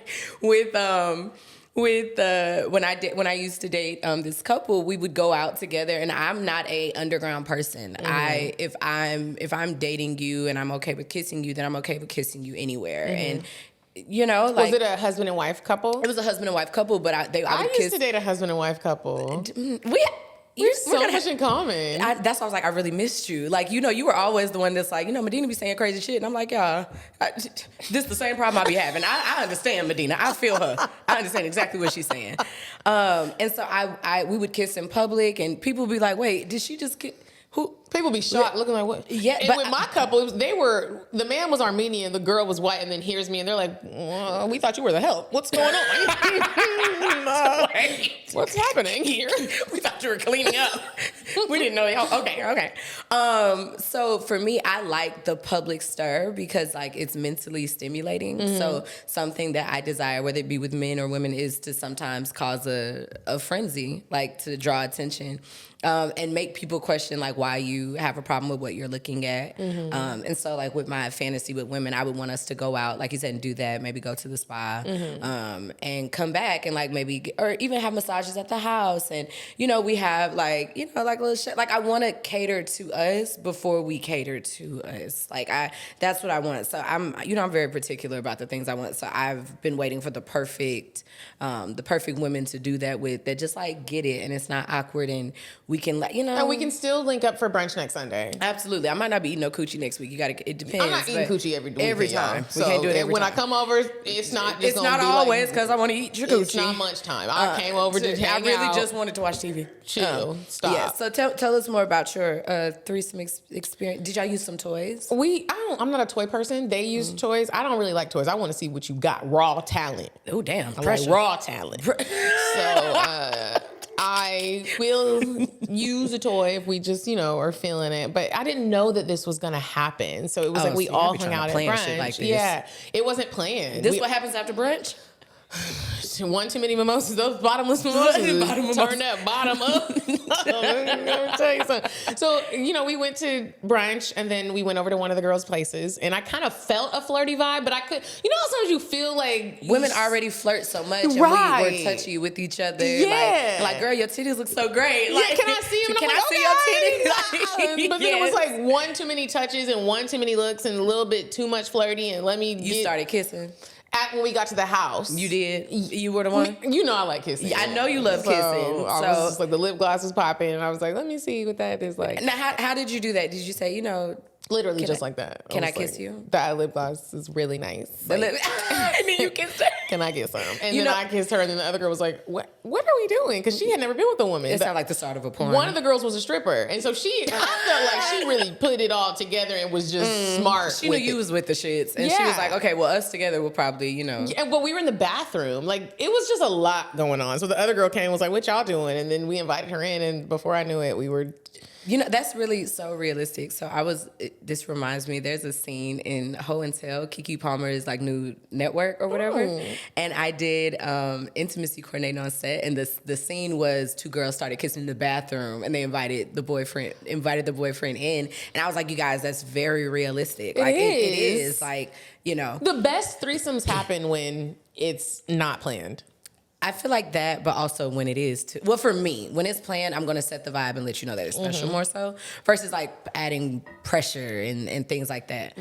when I used to date this couple, we would go out together, and I'm not a underground person. If I'm dating you and I'm okay with kissing you, then I'm okay with kissing you anywhere. And like, was it a husband and wife couple? It was a husband and wife couple, but I would kiss. used to date a husband and wife couple. We have so much in common. That's why I was like, I really missed you. Like, you were always the one that's like, Medina be saying crazy shit. And I'm like, yeah, this is the same problem I be having. I understand Medina. I feel her. I understand exactly what she's saying. And so we would kiss in public, and people would be like, wait, did she just kiss? Who? People be shocked, looking like, what? Yeah, and with my couple, the man was Armenian, the girl was white, and then here's me, and they're like, we thought you were the help. What's going on? What's happening here? We thought you were cleaning up. We didn't know. Okay. So for me, I like the public stir because like it's mentally stimulating. So something that I desire, whether it be with men or women, is to sometimes cause a frenzy, like to draw attention. And make people question like why you have a problem with what you're looking at. And so like with my fantasy with women, I would want us to go out, like you said, and do that, maybe go to the spa, and come back and like maybe, or even have massages at the house. And, we have like, like little shit. Like I want to cater to us before we cater to us. Like that's what I want. So I'm very particular about the things I want. So I've been waiting for the perfect women to do that with, that just like get it. And it's not awkward, and we can like, And we can still link up for brunch next Sunday. Absolutely. I might not be eating no coochie next week. It depends. I'm not eating coochie every time. So we can't do it every when time. I come over, it's not just it's not always because I want to eat your coochie. It's not much time. I came over to hang out. I really just wanted to watch TV. Chill. Stop. Yeah. So tell us more about your threesome experience. Did y'all use some toys? I'm not a toy person. They use toys. I don't really like toys. I want to see what you got. Raw talent. Oh damn. I like raw talent. So I will use a toy if we just, are feeling it. But I didn't know that this was going to happen. So it was like we all hung out at brunch. Like this. Yeah. It wasn't planned. This what happens after brunch? One too many mimosas. Those bottomless mimosas. Turn that bottom up. Let me tell you something. So, we went to brunch, and then we went over to one of the girls' places, and I kind of felt a flirty vibe, but I could, how sometimes you feel like women already flirt so much, and we're touchy with each other. Yeah. Like, girl, your titties look so great. Like, can I see them? Can I see your titties? But then it was like one too many touches and one too many looks and a little bit too much flirty, and You started kissing. back when we got to the house. You did? You were the one? You know I like kissing. Yeah, I know you love kissing. I was just like, the lip gloss was popping, and I was like, let me see what that is like. Now, how did you do that? Did you say, Literally just like that. Can I kiss you? That lip gloss is really nice. And then you kissed her. Can I get some? And then I kissed her, and then the other girl was like, what are we doing? Because she had never been with a woman. It sounded like the start of a porn. One of the girls was a stripper. And so I felt like she really put it all together and was just smart. She knew you was with the shits. And she was like, okay, well, us together will probably, Yeah, well, we were in the bathroom. Like, it was just a lot going on. So the other girl came and was like, what y'all doing? And then we invited her in. And before I knew it, we were... that's really so realistic. So this reminds me, there's a scene in Ho and Tell, Keke Palmer's like new network or whatever. And I did intimacy coordinating on set. And the scene was two girls started kissing in the bathroom and they invited the boyfriend in. And I was like, you guys, that's very realistic. Like it is like, The best threesomes happen when it's not planned. I feel like that, but also when it is too. Well, for me, when it's planned, I'm going to set the vibe and let you know that it's special more so versus like adding pressure and things like that.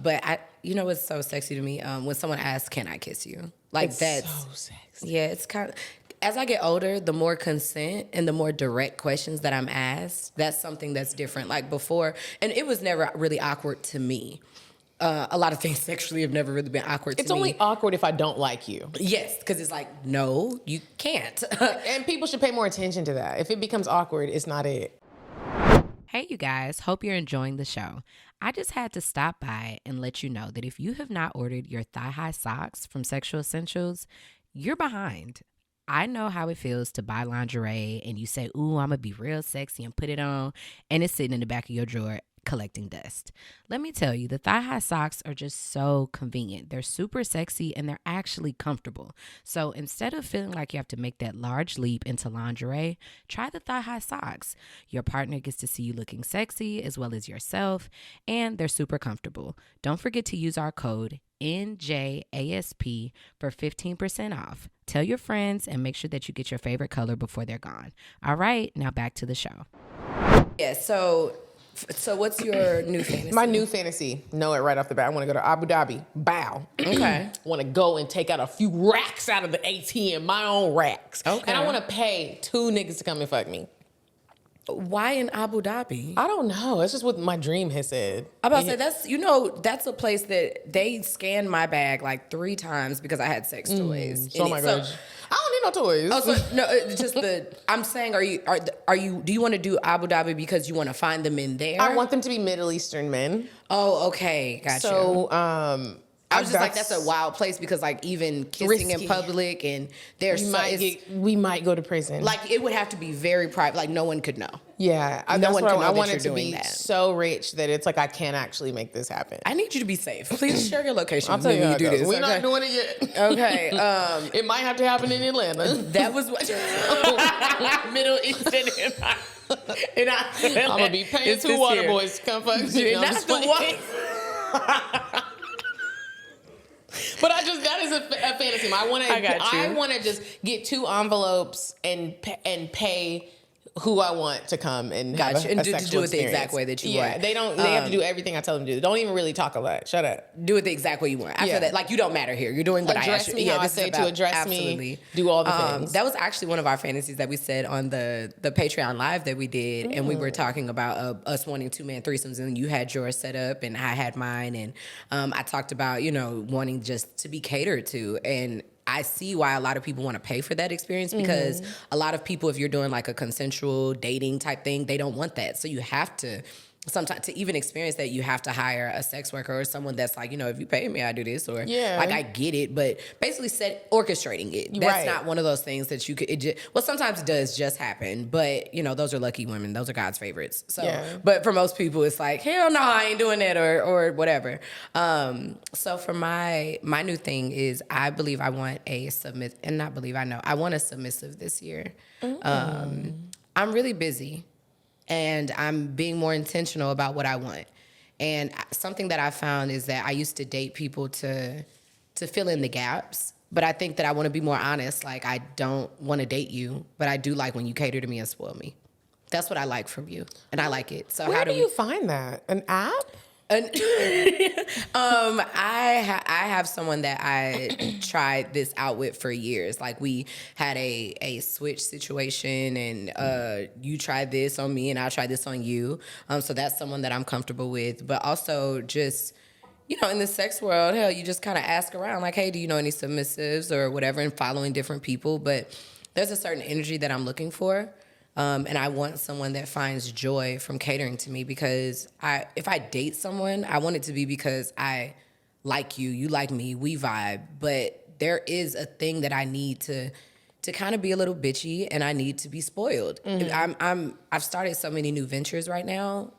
But what's so sexy to me? When someone asks, can I kiss you? Like that's so sexy. Yeah, it's kind of, as I get older, the more consent and the more direct questions that I'm asked, that's something that's different. Like before, and it was never really awkward to me. A lot of things sexually have never really been awkward to me. It's only awkward if I don't like you. Yes, because it's like, no, you can't. And people should pay more attention to that. If it becomes awkward, it's not it. Hey, you guys. Hope you're enjoying the show. I just had to stop by and let you know that if you have not ordered your thigh-high socks from Sexual Essentials, you're behind. I know how it feels to buy lingerie and you say, ooh, I'm going to be real sexy and put it on, and it's sitting in the back of your drawer collecting dust. Let me tell you, the thigh-high socks are just so convenient. They're super sexy and they're actually comfortable. So instead of feeling like you have to make that large leap into lingerie, try the thigh-high socks. Your partner gets to see you looking sexy as well as yourself, and they're super comfortable. Don't forget to use our code NJASP for 15% off. Tell your friends and make sure that you get your favorite color before they're gone. All right, now back to the show. Yeah, so what's your new fantasy? My new fantasy, know it right off the bat. I want to go to Abu Dhabi. Bow. Okay. I want to go and take out a few racks out of the ATM, my own racks. Okay. And I want to pay 2 niggas to come and fuck me. Why in Abu Dhabi? I don't know. It's just what my dream has said. I'm about to say, that's a place that they scanned my bag like 3 times because I had sex toys. Oh my gosh. I don't need no toys. Oh, so no, it's just I'm saying, do you want to do Abu Dhabi because you want to find them in there? I want them to be Middle Eastern men. Oh, okay, gotcha. So, I was just like, that's a wild place because like even kissing in public and we might go to prison. Like it would have to be very private, like no one could know. Yeah, no one could know I want that it to be so rich that it's like I can't actually make this happen. I need you to be safe. Please share your location. I'll tell you when how you do it goes. this. We're not doing it yet. Okay. It might have to happen in Atlanta. That was what Middle Eastern and I'm gonna be paying 2 water boys to come fuck me. Not the one. But that is a fantasy. I want to just get 2 envelopes and pay who I want to come and have a and sexual do it the experience. exact way that you want. They have to do everything I tell them to do. Don't even really talk a lot. Shut up. Do it the exact way you want. After that, like you don't matter here. You're doing what I asked you. Yeah, I say to address me. Do all the things. That was actually one of our fantasies that we said on the Patreon live that we did, and we were talking about us wanting 2-man threesomes, and you had yours set up, and I had mine, and I talked about wanting just to be catered to, and I see why a lot of people want to pay for that experience because a lot of people, if you're doing like a consensual dating type thing, they don't want that. So you have to, sometimes to even experience that, you have to hire a sex worker or someone that's like, if you pay me, I do this, or like I get it, but basically orchestrating it. That's not one of those things that you could, sometimes it does just happen, but those are lucky women. Those are God's favorites. So, but for most people, it's like, hell no, I ain't doing that or whatever. So for my new thing is I believe I want a I want a submissive this year. I'm really busy. And I'm being more intentional about what I want. And something that I found is that I used to date people to fill in the gaps. But I think that I want to be more honest. Like, I don't want to date you, but I do like when you cater to me and spoil me. That's what I like from you. And I like it. So Where do you find that? An app? I have someone that I tried this out with for years. Like we had a switch situation, and you tried this on me, and I tried this on you. So that's someone that I'm comfortable with. But also just, in the sex world, hell, you just kind of ask around, like, hey, do you know any submissives or whatever, and following different people. But there's a certain energy that I'm looking for. And I want someone that finds joy from catering to me, because if I date someone, I want it to be because I like you, you like me, we vibe. But there is a thing that I need to kind of be a little bitchy, and I need to be spoiled. Mm-hmm. I've started so many new ventures right now.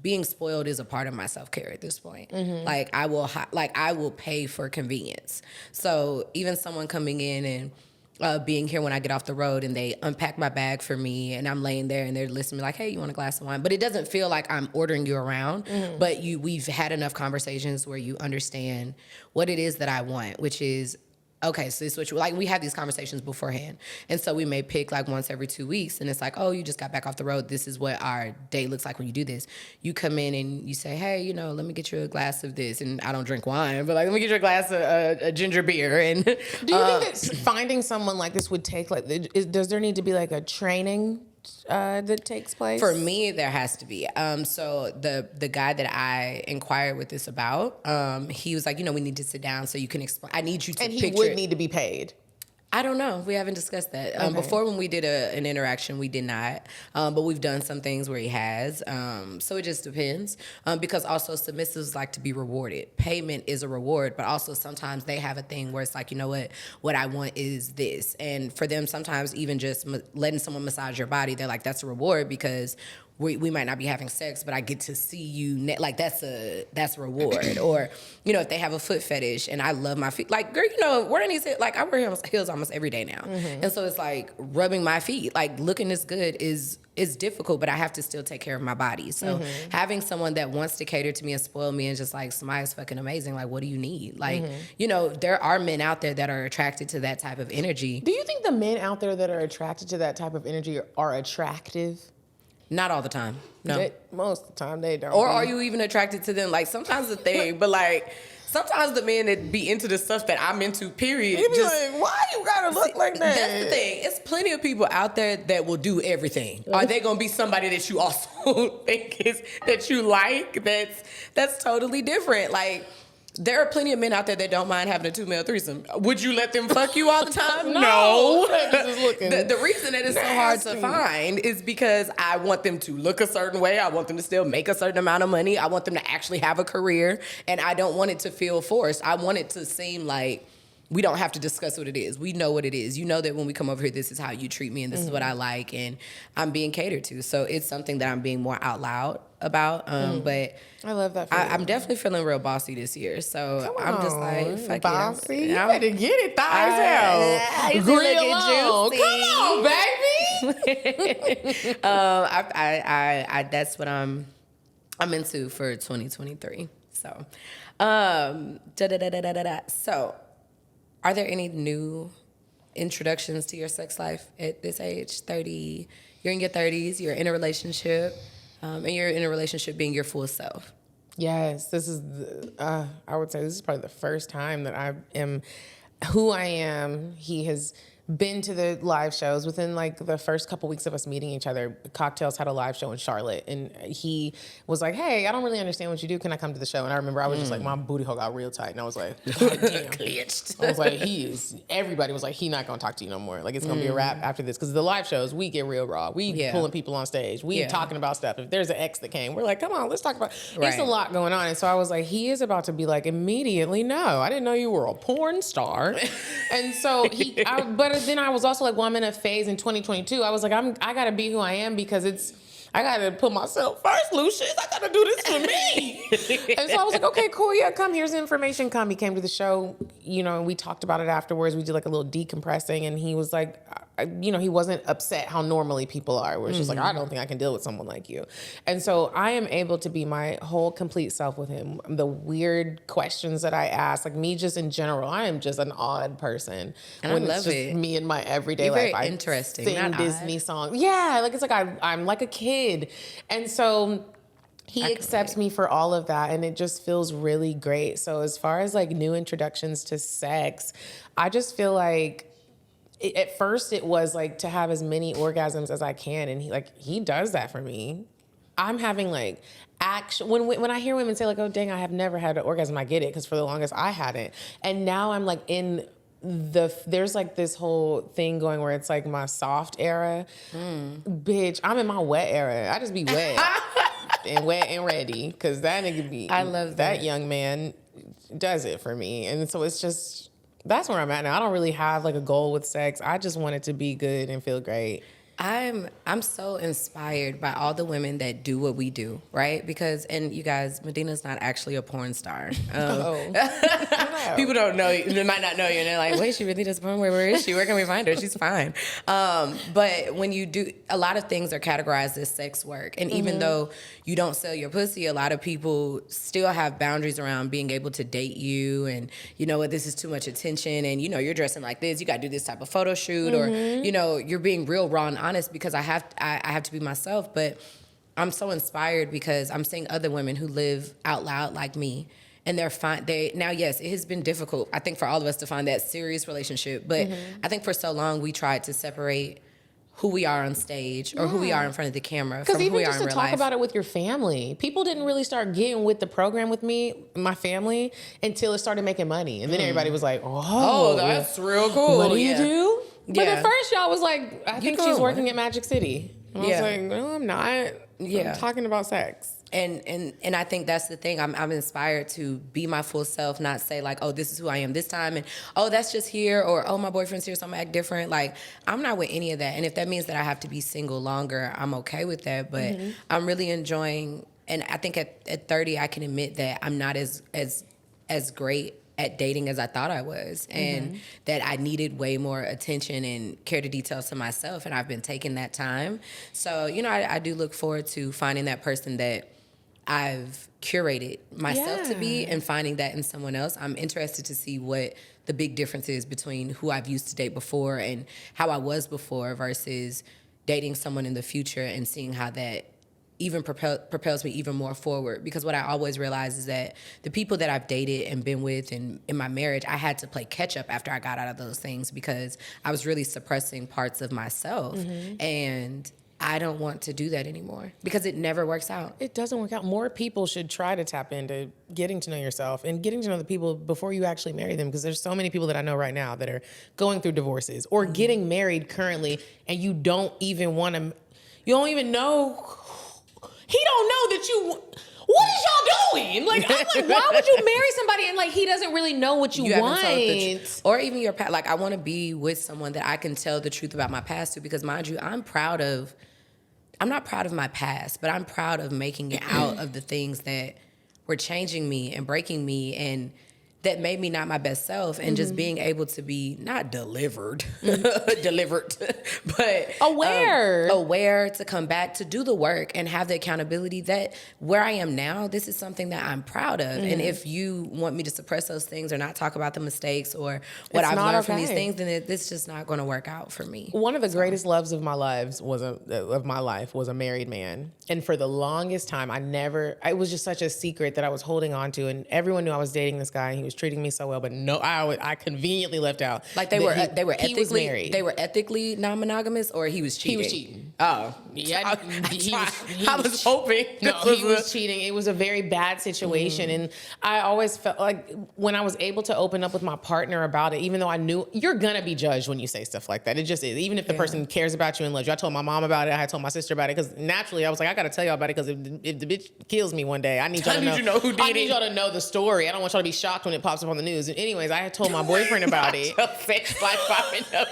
Being spoiled is a part of my self-care at this point. Mm-hmm. Like I will pay for convenience. So even someone coming in and being here when I get off the road, and they unpack my bag for me, and I'm laying there and they're listening to me like, hey, you want a glass of wine? But it doesn't feel like I'm ordering you around. Mm-hmm. But we've had enough conversations where you understand what it is that I want, which is, okay, so this is what you like. We have these conversations beforehand. And so we may pick like once every 2 weeks, and it's like, oh, you just got back off the road. This is what our day looks like when you do this. You come in and you say, hey, let me get you a glass of this. And I don't drink wine, but like, let me get you a glass of a ginger beer. And do you think that finding someone like this would take does there need to be like a training that takes place? For me, there has to be. So the guy that I inquired with this about, he was like, we need to sit down so you can explain. I need you to picture. And he would need to be paid. I don't know. We haven't discussed that. Okay. Before, when we did an interaction, we did not. But we've done some things where he has. So it just depends. Because also submissives like to be rewarded. Payment is a reward, but also sometimes they have a thing where it's like, what I want is this. And for them, sometimes even just letting someone massage your body, they're like, that's a reward, because we might not be having sex, but I get to see you. Like that's a reward. Or, if they have a foot fetish and I love my feet, like, girl, wearing these, like I wear heels almost every day now. Mm-hmm. And so it's like rubbing my feet, like looking this good is difficult, but I have to still take care of my body. So having someone that wants to cater to me and spoil me and just like, Samaya's fucking amazing. Like, what do you need? Like, there are men out there that are attracted to that type of energy. Do you think the men out there that are attracted to that type of energy are attractive? Not all the time. No. Most of the time they don't. Or are you even attracted to them? Like sometimes the thing, but like sometimes the men that be into the stuff that I'm into, period. You be like, why you gotta look like that? That's the thing. It's plenty of people out there that will do everything. Are they gonna be somebody that you also think that you like? That's totally different. Like, there are plenty of men out there that don't mind having a 2-male threesome. Would you let them fuck you all the time? No. The reason that it's so hard to find is because I want them to look a certain way. I want them to still make a certain amount of money. I want them to actually have a career. And I don't want it to feel forced. I want it to seem like we don't have to discuss what it is. We know what it is. You know that when we come over here, this is how you treat me, and this is what I like, and I'm being catered to. So it's something that I'm being more out loud about. But I love that. I'm definitely feeling real bossy this year. So I'm just like, fuck bossy. It. You better get it, thighs out. Grill on. Come on, baby. I that's what I'm into for 2023. So, So, are there any new introductions to your sex life at this age? 30, you're in your 30s, you're in a relationship, and you're in a relationship being your full self. Yes, this is, I would say this is probably the first time that I am who I am. He has been to the live shows within like the first couple weeks of us meeting each other. Cocktales had a live show in Charlotte, and he was like, hey, I don't really understand what you do. Can I come to the show? And I remember I was just like, my booty hole got real tight. And I was like, God damn. I was like, everybody was like, he not going to talk to you no more. Like, it's going to be a wrap after this. Because the live shows, we get real raw. We pulling people on stage. We talking about stuff. If there's an ex that came, we're like, come on, let's talk about it. There's a lot going on. And so I was like, he is about to be like, immediately, no, I didn't know you were a porn star. And so but then I was also like, well, I'm in a phase in 2022. I was like, I got to be who I am, because I got to put myself first, Lucius. I got to do this for me. And so I was like, okay, cool. Yeah, come. Here's the information. Come. He came to the show, and we talked about it afterwards. We did like a little decompressing, and he was like, he wasn't upset how normally people are, where it's just like, I don't think I can deal with someone like you. And so I am able to be my whole complete self with him. The weird questions that I ask, like me just in general, I am just an odd person. And when I love it's just it. me in my everyday You're life. very interesting. Sing Not Disney odd. songs. Yeah, like it's like I'm like a kid. And so he accepts me for all of that, and it just feels really great. So as far as like new introductions to sex, I just feel like at first it was like to have as many orgasms as I can, and he does that for me. I'm having like action when I hear women say like, oh dang, I have never had an orgasm, I get it, because for the longest I hadn't, and now I'm like in there's like this whole thing going where it's like my soft era. Bitch, I'm in my wet era. I just be wet and wet and ready, because that nigga be, I love that young man does it for me. And so it's just, that's where I'm at now. I don't really have like a goal with sex. I just want it to be good and feel great. I'm so inspired by all the women that do what we do, right? Because, and you guys, Medina's not actually a porn star. People don't know, they might not know you, and they're like, wait, she really does porn? Where is she? Where can we find her? She's fine. But when you do, a lot of things are categorized as sex work. And even though you don't sell your pussy, a lot of people still have boundaries around being able to date you, and you know what, this is too much attention, and you know, you're dressing like this, you got to do this type of photo shoot, or you know, you're being real, raw, and honest, because I have to be myself. But I'm so inspired because I'm seeing other women who live out loud like me, and they're fine. Now, yes, it has been difficult, I think, for all of us to find that serious relationship. But I think for so long we tried to separate who we are on stage or who we are in front of the camera from who we are in real life. Because even just to talk about it with your family, people didn't really start getting with the program with me, my family, until it started making money. And then everybody was like, oh, that's real cool. What do you do? But at first y'all was like, I think she's working at Magic City. And I was like, no, I'm not. I'm talking about sex. And I think that's the thing. I'm inspired to be my full self, not say like, oh, this is who I am this time, and oh, that's just here, or oh, my boyfriend's here, so I'm gonna act different. Like, I'm not with any of that. And if that means that I have to be single longer, I'm okay with that. But I'm really enjoying, and I think at 30, I can admit that I'm not as great at dating as I thought I was, and that I needed way more attention and care to details to myself, and I've been taking that time. So, you know, I do look forward to finding that person that I've curated myself to be, and finding that in someone else. I'm interested to see what the big difference is between who I've used to date before and how I was before versus dating someone in the future, and seeing how that even propels me even more forward. Because what I always realize is that the people that I've dated and been with and in my marriage, I had to play catch up after I got out of those things, because I was really suppressing parts of myself. And I don't want to do that anymore, because it never works out. It doesn't work out. More people should try to tap into getting to know yourself and getting to know the people before you actually marry them, because there's so many people that I know right now that are going through divorces or getting married currently, and you don't even want to, you don't even know, he don't know that you, what is y'all doing? Like, I'm like, why would you marry somebody and like he doesn't really know what you want? Or even your past. Like, I want to be with someone that I can tell the truth about my past to, because mind you, I'm not proud of my past, but I'm proud of making it out of the things that were changing me and breaking me, and that made me not my best self, and just being able to be not delivered, but aware to come back, to do the work and have the accountability that where I am now, this is something that I'm proud of. And if you want me to suppress those things or not talk about the mistakes or what I've learned from these things, then it's just not going to work out for me. One of the greatest loves of my life was a married man. And for the longest time, it was just such a secret that I was holding on to. And everyone knew I was dating this guy, and he was treating me so well, but no, I conveniently left out. Like they were ethically non-monogamous, or he was cheating? He was cheating. Oh. Yeah. I was hoping. No, he was cheating. It was a very bad situation. And I always felt like when I was able to open up with my partner about it, even though I knew you're going to be judged when you say stuff like that. It just is. Even if the person cares about you and loves you. I told my mom about it. I had told my sister about it, because naturally I was like, I got to tell y'all about it, because if the bitch kills me one day, I need y'all to know who did it. I need y'all to know the story. I don't want y'all to be shocked when it pops up on the news. And anyways, I had told my boyfriend about it. Sex life popping up.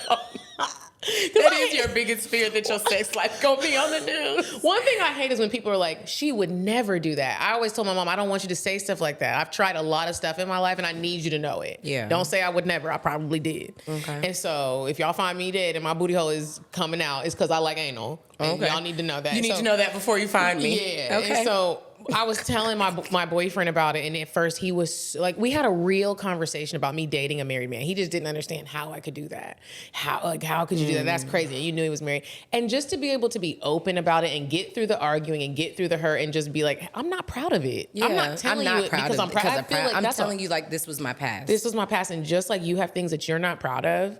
That is your biggest fear, that your sex life gonna be on the news. One thing I hate is when people are like, she would never do that. I always told my mom, I don't want you to say stuff like that. I've tried a lot of stuff in my life, and I need you to know it. Yeah. Don't say I would never. I probably did. Okay. And so if y'all find me dead and my booty hole is coming out, it's because I like anal. And y'all need to know that. You need to know that before you find me. Yeah. Okay. And so I was telling my boyfriend about it, and at first he was like, we had a real conversation about me dating a married man. He just didn't understand how I could do that. How could you do that? That's crazy. And you knew he was married. And just to be able to be open about it and get through the arguing and get through the hurt and just be like, I'm not proud of it. Yeah, I'm not telling you it because I'm proud. I feel like I'm telling you like this was my past. This was my past, and just like you have things that you're not proud of,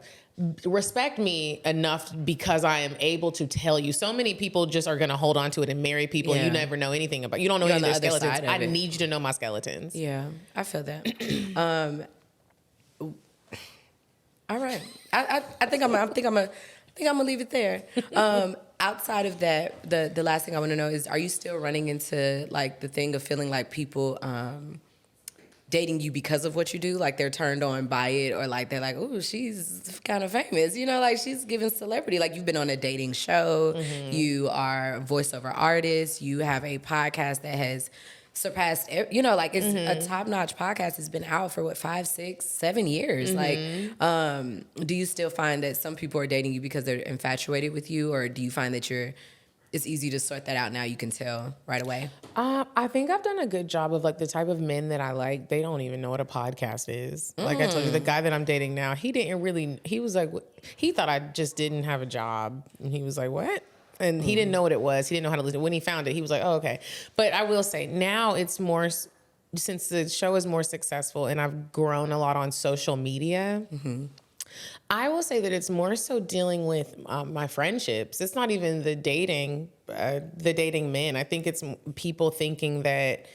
respect me enough because I am able to tell you. So many people just are going to hold on to it and marry people you never know anything about. You don't know any of their skeletons. I need you to know my skeletons. Yeah, I feel that. All right. I think I'm gonna leave it there. Outside of that, the last thing I want to know is, are you still running into like the thing of feeling like people dating you because of what you do, like they're turned on by it, or like they're like, oh, she's kind of famous, you know, like she's giving celebrity, like you've been on a dating show, you are a voiceover artist, you have a podcast that has surpassed, you know, like it's a top-notch podcast. It's been out for what, 5, 6, 7 years. Like, do you still find that some people are dating you because they're infatuated with you, or do you find that it's easy to sort that out now? You can tell right away. I think I've done a good job of like the type of men that I like. They don't even know what a podcast is. Like I told you, the guy that I'm dating now, he was like, he thought I just didn't have a job. And he was like, what? And he didn't know what it was. He didn't know how to listen. When he found it, he was like, oh, okay. But I will say now it's more, since the show is more successful and I've grown a lot on social media, I will say that it's more so dealing with my friendships. It's not even the dating men. I think it's people thinking that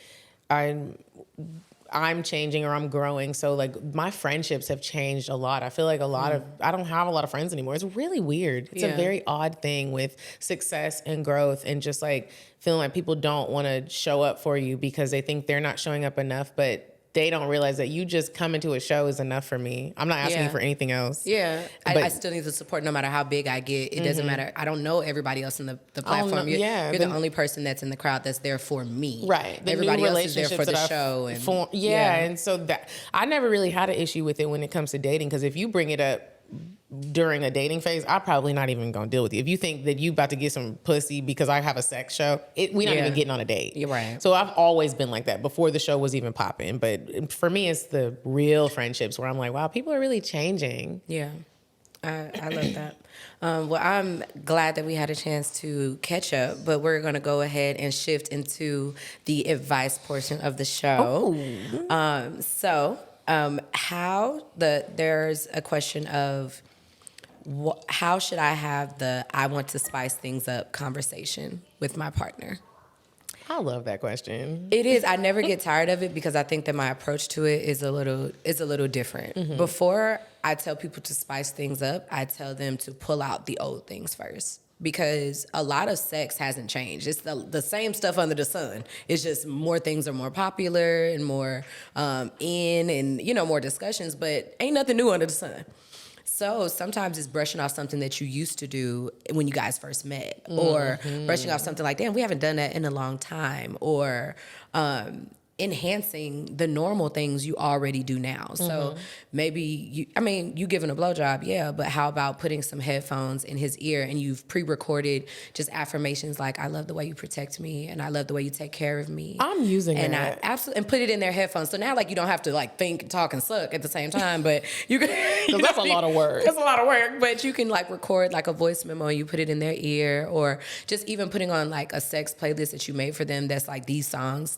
I'm changing or I'm growing. So like my friendships have changed a lot. I feel like I don't have a lot of friends anymore. It's really weird. It's a very odd thing with success and growth, and just like feeling like people don't want to show up for you because they think they're not showing up enough, but they don't realize that you just coming to a show is enough for me. I'm not asking you for anything else. Yeah. I still need the support no matter how big I get. It doesn't matter. I don't know everybody else in the platform. You're the only person that's in the crowd that's there for me. Right. Everybody else is there for the show. And so that I never really had an issue with it when it comes to dating, because if you bring it up during a dating phase, I'm probably not even gonna deal with you. If you think that you about to get some pussy because I have a sex show, we're not even getting on a date. You're right. So I've always been like that before the show was even popping. But for me, it's the real friendships where I'm like, wow, people are really changing. Yeah, I love that. Well, I'm glad that we had a chance to catch up, but we're gonna go ahead and shift into the advice portion of the show. There's a question of how should I have I want to spice things up conversation with my partner? I love that question. It is. I never get tired of it because I think that my approach to it is a little different. Before I tell people to spice things up, I tell them to pull out the old things first. Because a lot of sex hasn't changed. It's the same stuff under the sun. It's just more things are more popular and more in, and more discussions, but ain't nothing new under the sun. So sometimes it's brushing off something that you used to do when you guys first met, or brushing off something like, damn, we haven't done that in a long time, or enhancing the normal things you already do now. So maybe you giving a blowjob, yeah, but how about putting some headphones in his ear and you've pre-recorded just affirmations like, I love the way you protect me and I love the way you take care of me. I'm using and that. And put it in their headphones. So now like you don't have to like think, talk, and suck at the same time, but you can. That's a lot of work. That's a lot of work, but you can like record like a voice memo and you put it in their ear, or just even putting on like a sex playlist that you made for them that's like, these songs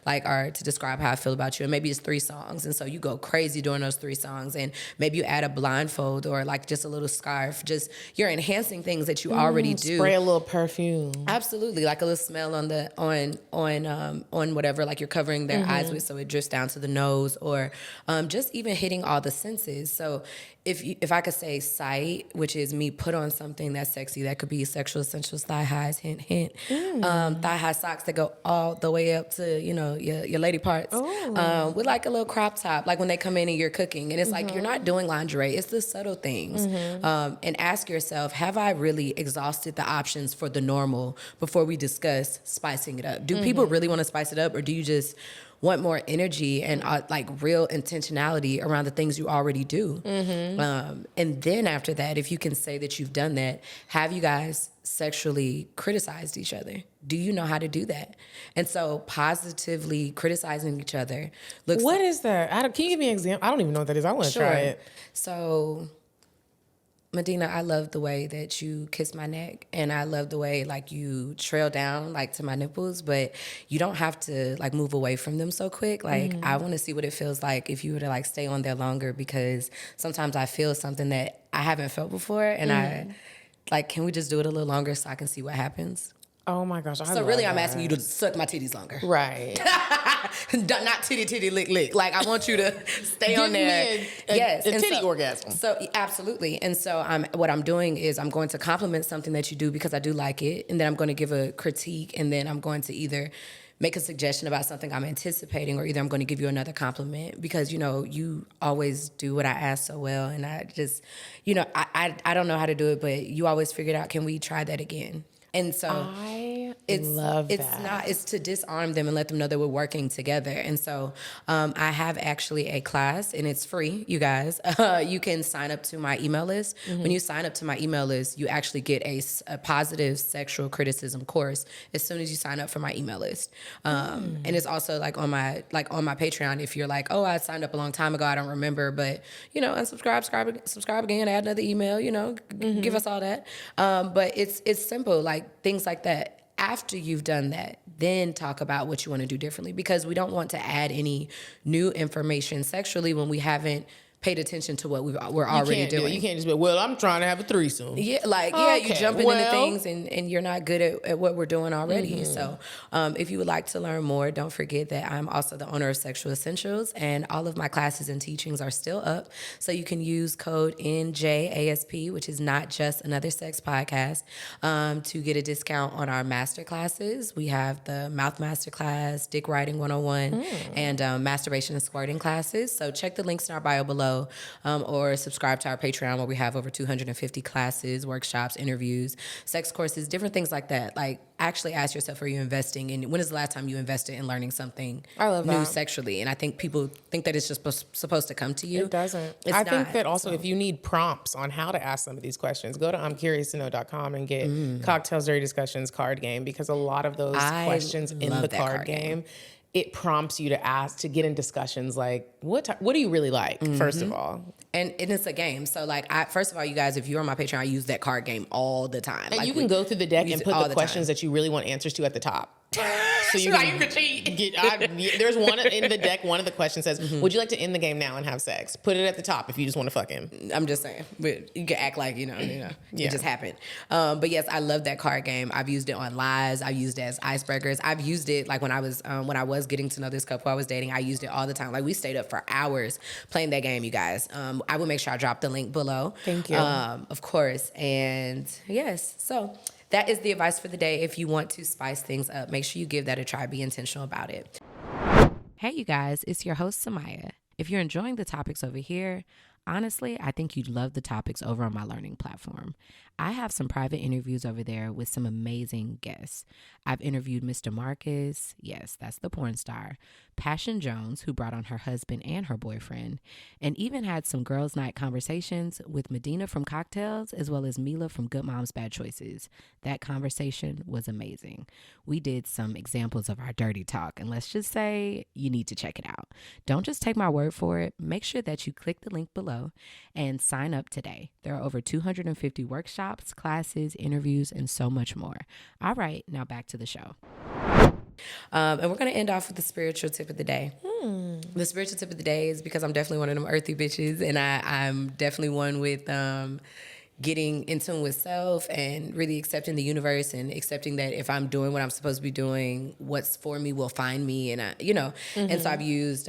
are to describe how I feel about you, and maybe it's 3 songs, and so you go crazy during those 3 songs, and maybe you add a blindfold or like just a little scarf. Just you're enhancing things that you already do. Spray a little perfume. Absolutely, like a little smell on whatever like you're covering their eyes with, so it drifts down to the nose, or just even hitting all the senses. So if I could say sight, which is me put on something that's sexy, that could be sexual essentials, thigh highs, hint, hint, thigh high socks that go all the way up to your lady parts, with like a little crop top, like when they come in and you're cooking, and it's like you're not doing lingerie, it's the subtle things. And ask yourself, have I really exhausted the options for the normal before we discuss spicing it up? Do people really want to spice it up, or do you just want more energy and like real intentionality around the things you already do. And then after that, if you can say that you've done that, have you guys sexually criticized each other? Do you know how to do that? And so positively criticizing each other looks What is that? Can you give me an example? I don't even know what that is. I want to try it. So, Medina, I love the way that you kiss my neck, and I love the way like you trail down like to my nipples, but you don't have to like move away from them so quick. Like I want to see what it feels like if you were to like stay on there longer, because sometimes I feel something that I haven't felt before, and I like, can we just do it a little longer so I can see what happens? Oh my gosh. So really, I'm asking you to suck my titties longer. Right. Not titty, lick. Like, I want you to stay on there. A titty orgasm. So, absolutely. And so, what I'm doing is I'm going to compliment something that you do because I do like it. And then I'm going to give a critique. And then I'm going to either make a suggestion about something I'm anticipating, or either I'm going to give you another compliment because, you know, you always do what I ask so well. And I just, you know, I don't know how to do it, but you always figured out, can we try that again? And so I love that. It's to disarm them and let them know that we're working together. And so I have actually a class, and it's free, you guys. You can sign up to my email list. When you sign up to my email list, you actually get a positive sexual criticism course as soon as you sign up for my email list. And it's also like on my Patreon. If you're like, oh, I signed up a long time ago, I don't remember, but you know, unsubscribe, subscribe again, add another email, you know, give us all that. But it's simple, like things like that. After you've done that, then talk about what you want to do differently, because we don't want to add any new information sexually when we haven't paid attention to what we're already doing. You can't just be, well, I'm trying to have a threesome. Yeah, like, you jumping into things and you're not good at what we're doing already. So if you would like to learn more, don't forget that I'm also the owner of Sexual Essentials, and all of my classes and teachings are still up. So you can use code NJASP, which is Not Just Another Sex Podcast, to get a discount on our master classes. We have the Mouth Master Class, Dick Writing 101, and Masturbation and Squirting classes. So check the links in our bio below. Or subscribe to our Patreon, where we have over 250 classes, workshops, interviews, sex courses, different things like that. Like, actually ask yourself, are you investing in, when is the last time you invested in learning something new sexually? And I think people think that it's just supposed to come to you. It doesn't. I think that also, if you need prompts on how to ask some of these questions, go to I'mCuriousToKnow.com and get Cocktales Dirty Discussions card game, because a lot of those questions in the card game, it prompts you to ask, to get in discussions like, what do you really like, first of all? And it's a game. So, like, first of all, you guys, if you're on my Patreon, I use that card game all the time. And like, you can go through the deck and put the questions that you really want answers to at the top. So you can cheat. There's one in the deck. One of the questions says, "Would you like to end the game now and have sex?" Put it at the top if you just want to fuck him. I'm just saying, but you can act like you know, it just happened. But yes, I love that card game. I've used it on lives. I've used it as icebreakers. I've used it like when I was getting to know this couple I was dating. I used it all the time. Like, we stayed up for hours playing that game, you guys. I will make sure I drop the link below. Thank you. Of course. And yes, so that is the advice for the day. If you want to spice things up, make sure you give that a try. Be intentional about it. Hey, you guys, it's your host, Samia. If you're enjoying the topics over here, honestly, I think you'd love the topics over on my learning platform. I have some private interviews over there with some amazing guests. I've interviewed Mr. Marcus, yes, that's the porn star, Passion Jones, who brought on her husband and her boyfriend, and even had some girls' night conversations with Medina from Cocktales, as well as Mila from Good Moms Bad Choices. That conversation was amazing. We did some examples of our dirty talk, and let's just say you need to check it out. Don't just take my word for it. Make sure that you click the link below and sign up today. There are over 250 workshops, classes, interviews, and so much more. All right, now back to the show. And we're going to end off with the spiritual tip of the day. The spiritual tip of the day is because I'm definitely one of them earthy bitches, and I'm definitely one with getting in tune with self and really accepting the universe and accepting that if I'm doing what I'm supposed to be doing, what's for me will find me. And, and so I've used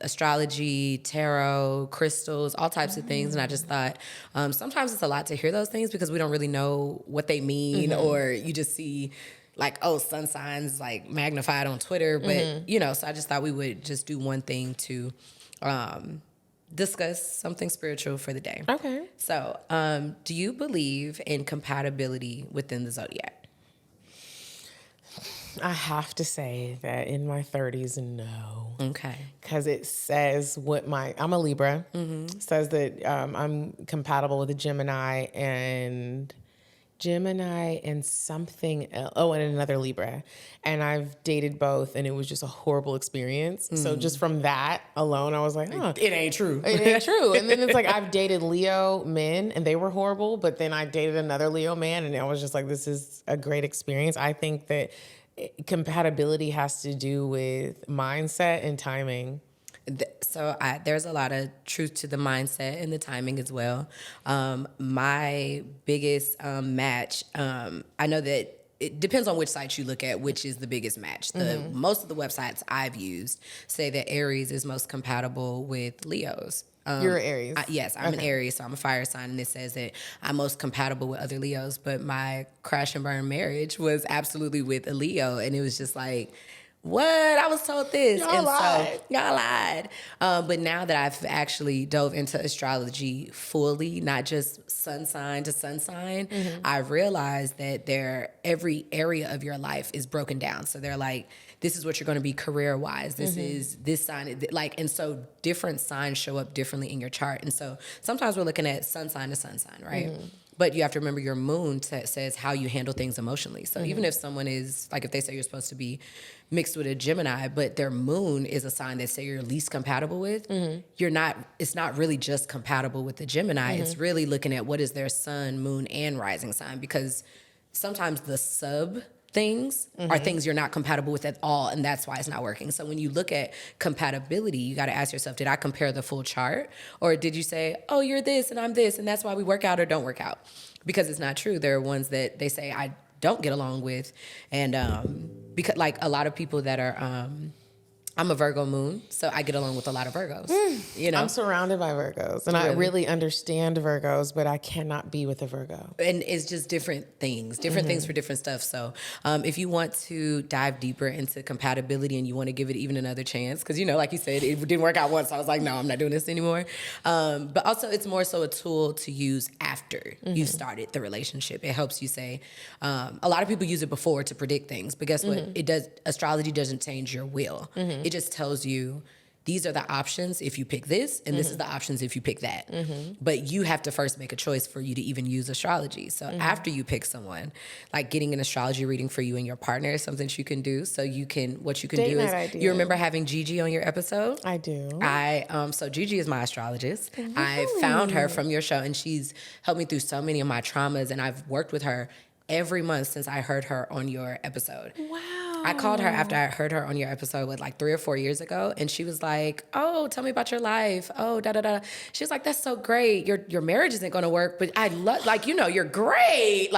astrology, tarot, crystals, all types of things. And I just thought sometimes it's a lot to hear those things because we don't really know what they mean, or you just see like, oh, sun signs like magnified on Twitter. But, so I just thought we would just do one thing to discuss something spiritual for the day. Okay. So, do you believe in compatibility within the zodiac? I have to say that in my 30s, no. Okay. Because it says I'm a Libra. It says that I'm compatible with a Gemini and something else. Oh, and another Libra. And I've dated both, and it was just a horrible experience. So just from that alone, I was like, It ain't true. It ain't true. And then it's like I've dated Leo men, and they were horrible. But then I dated another Leo man, and I was just like, this is a great experience. I think that compatibility has to do with mindset and timing. So there's a lot of truth to the mindset and the timing as well. My biggest match, I know that it depends on which site you look at, which is the biggest match. Most of the websites I've used say that Aries is most compatible with Leos. You're an Aries. Yes, I'm an Aries, so I'm a fire sign, and it says that I'm most compatible with other Leos. But my crash and burn marriage was absolutely with a Leo, and it was just like, what? I was told this. Y'all lied. Y'all lied. But now that I've actually dove into astrology fully, not just sun sign to sun sign, I've realized that every area of your life is broken down. So they're like, this is what you're going to be career-wise. This is this sign. And so different signs show up differently in your chart. And so sometimes we're looking at sun sign to sun sign, right? But you have to remember your moon says how you handle things emotionally. So even if someone is, like if they say you're supposed to be mixed with a Gemini, but their moon is a sign that say you're least compatible with, it's not really just compatible with the Gemini. It's really looking at what is their sun, moon, and rising sign, because sometimes the sub things are things you're not compatible with at all, and that's why it's not working. So when you look at compatibility, you got to ask yourself, did I compare the full chart, or did you say, oh, you're this and I'm this, and that's why we work out or don't work out? Because it's not true. There are ones that they say I don't get along with, and because like a lot of people that are I'm a Virgo moon, so I get along with a lot of Virgos. You know, I'm surrounded by Virgos, and I really understand Virgos, but I cannot be with a Virgo. And it's just different things for different stuff. So if you want to dive deeper into compatibility and you want to give it even another chance, because, you know, like you said, it didn't work out once. So I was like, no, I'm not doing this anymore. But also it's more so a tool to use after you've started the relationship. It helps you say, a lot of people use it before to predict things, but guess what? Astrology doesn't change your will. It just tells you these are the options if you pick this, and this is the options if you pick that. But you have to first make a choice for you to even use astrology. So after you pick someone, like getting an astrology reading for you and your partner is something that you can do. So what you can do is, you remember having Gigi on your episode? I do. So Gigi is my astrologist. I found her from your show, and she's helped me through so many of my traumas, and I've worked with her every month since I heard her on your episode. Wow. I called her after I heard her on your episode 3 or 4 years ago, and she was like, oh, tell me about your life. Oh, da-da-da. She was like, that's so great. Your marriage isn't going to work, but I love, you're great.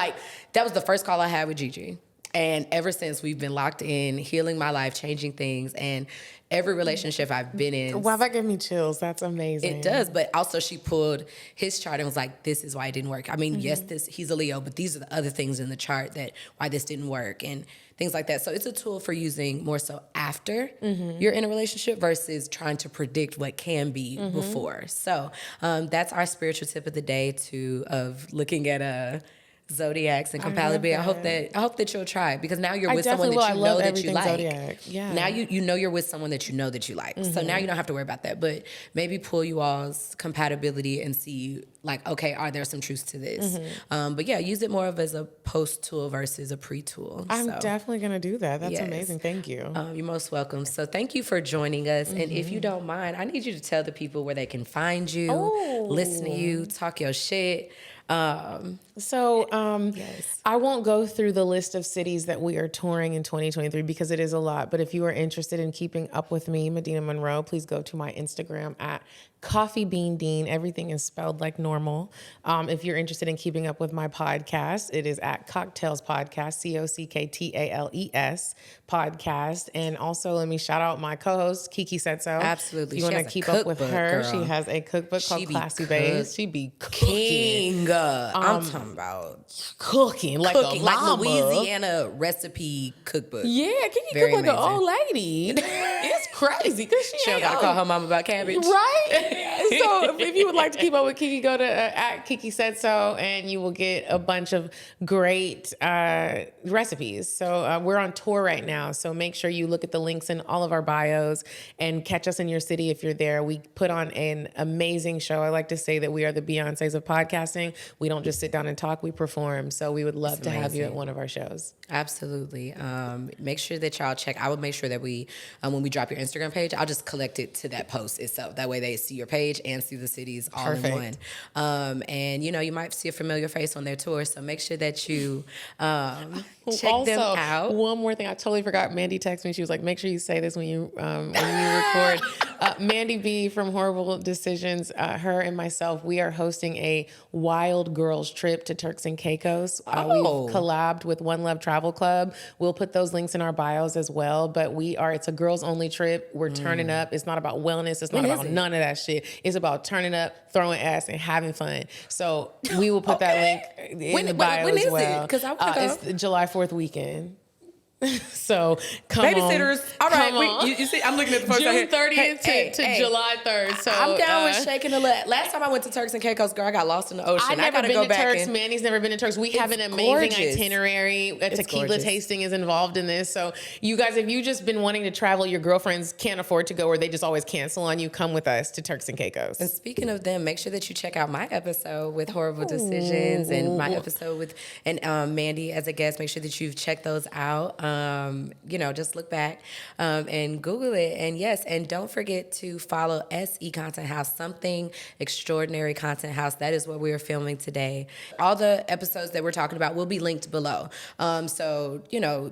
That was the first call I had with Gigi. And ever since, we've been locked in, healing my life, changing things, and every relationship I've been in. Wow, that gave me chills. That's amazing. It does, but also she pulled his chart and was like, this is why it didn't work. I mean, yes, he's a Leo, but these are the other things in the chart that why this didn't work, and things like that. So it's a tool for using more so after you're in a relationship versus trying to predict what can be before. So that's our spiritual tip of the day of looking at zodiacs and compatibility. I hope that you'll try it, because now you're with someone that you know that you like. Zodiac. Yeah. Now you know you're with someone that you know that you like. So now you don't have to worry about that. But maybe pull you all's compatibility and see okay, are there some truths to this? But yeah, use it more as a post tool versus a pre tool. I'm definitely gonna do that. That's amazing. Thank you. You're most welcome. So thank you for joining us. And if you don't mind, I need you to tell the people where they can find you, listen to you, talk your shit. Yes. I won't go through the list of cities that we are touring in 2023 because it is a lot. But if you are interested in keeping up with me, Medinah Monroe, please go to my Instagram at Coffee Bean Dean. Everything is spelled like normal. If you're interested in keeping up with my podcast, it is at Cocktales Podcast, Cocktales Podcast. And also, let me shout out my co-host, Kiki Said So. Absolutely. If you want to keep up with her, girl. She has a cookbook called Classy Baes. She be cooking. I'm talking about cooking like a mama. Louisiana recipe cookbook. Yeah, Kiki Very cook like amazing. an old lady. It's crazy because She don't gotta call her mom about cabbage. Right? So if you would like to keep up with Kiki, go to at Kiki Said So, and you will get a bunch of great recipes. So we're on tour right now. So make sure you look at the links in all of our bios and catch us in your city if you're there. We put on an amazing show. I like to say that we are the Beyoncés of podcasting. We don't just sit down and talk, we perform. So we would love to have you at one of our shows. Absolutely. Make sure that y'all check. I would make sure that we, when we drop your Instagram page, I'll just collect it to that post itself. That way they see your page and see the cities all in one. And you might see a familiar face on their tour. So make sure that you check them out. One more thing I totally forgot. Mandy texted me. She was like, make sure you say this when you record. Mandy B from Horrible Decisions, her and myself, we are hosting a wild girls trip to Turks and Caicos. We've collabed with One Love Travel Club. We'll put those links in our bios as well. But it's a girls only trip. We're turning up. It's not about wellness. It's not about none of that shit. It's about turning up, throwing ass, and having fun. So we will put that link in the bio as well. When is it? Because I want to go. It's July 4th weekend. So come babysitters. On. All right, you see, I'm looking at the post June 30th to July 3rd. So I'm down with shaking the leg. Last time I went to Turks and Caicos, girl, I got lost in the ocean. I've never been to Turks. Manny's never been to Turks. We have an amazing itinerary. A tequila tasting is involved in this. So you guys, if you've just been wanting to travel, your girlfriends can't afford to go, or they just always cancel on you, come with us to Turks and Caicos. And speaking of them, make sure that you check out my episode with Horrible Decisions and my episode with Mandy as a guest. Make sure that you've checked those out. Just look back and Google it. And yes, and don't forget to follow SE Content House, Something Extraordinary Content House. That is what we are filming today. All the episodes that we're talking about will be linked below. So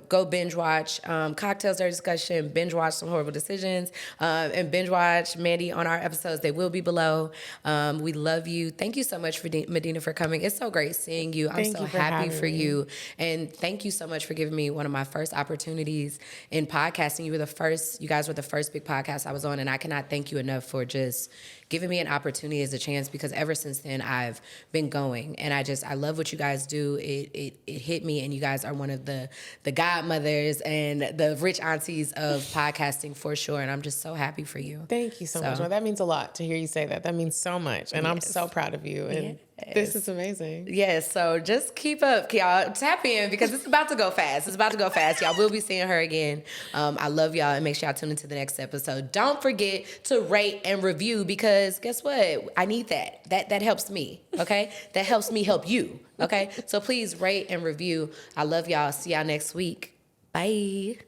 go binge watch Cocktales Dirty Discussion, binge watch some Horrible Decisions, and binge watch Mandy on our episodes. They will be below. We love you. Thank you so much for Medina for coming. It's so great seeing you. I'm so happy for you. And thank you so much for giving me one of my first opportunities in podcasting. You guys were the first big podcast I was on, and I cannot thank you enough for just giving me an opportunity as a chance, because ever since then I've been going, and I love what you guys do. It hit me, and you guys are one of the godmothers and the rich aunties of podcasting for sure, and I'm just so happy for you. Thank you so much. Well, that means a lot to hear you say that. That means so much, and I'm so proud of you. And this is amazing. Yes, so just keep up, y'all. Tap in, because it's about to go fast. It's about to go fast. Y'all will be seeing her again. I love y'all, and make sure y'all tune into the next episode. Don't forget to rate and review, because guess what? I need that. That helps me, okay? That helps me help you, okay? So please rate and review. I love y'all. See y'all next week. Bye.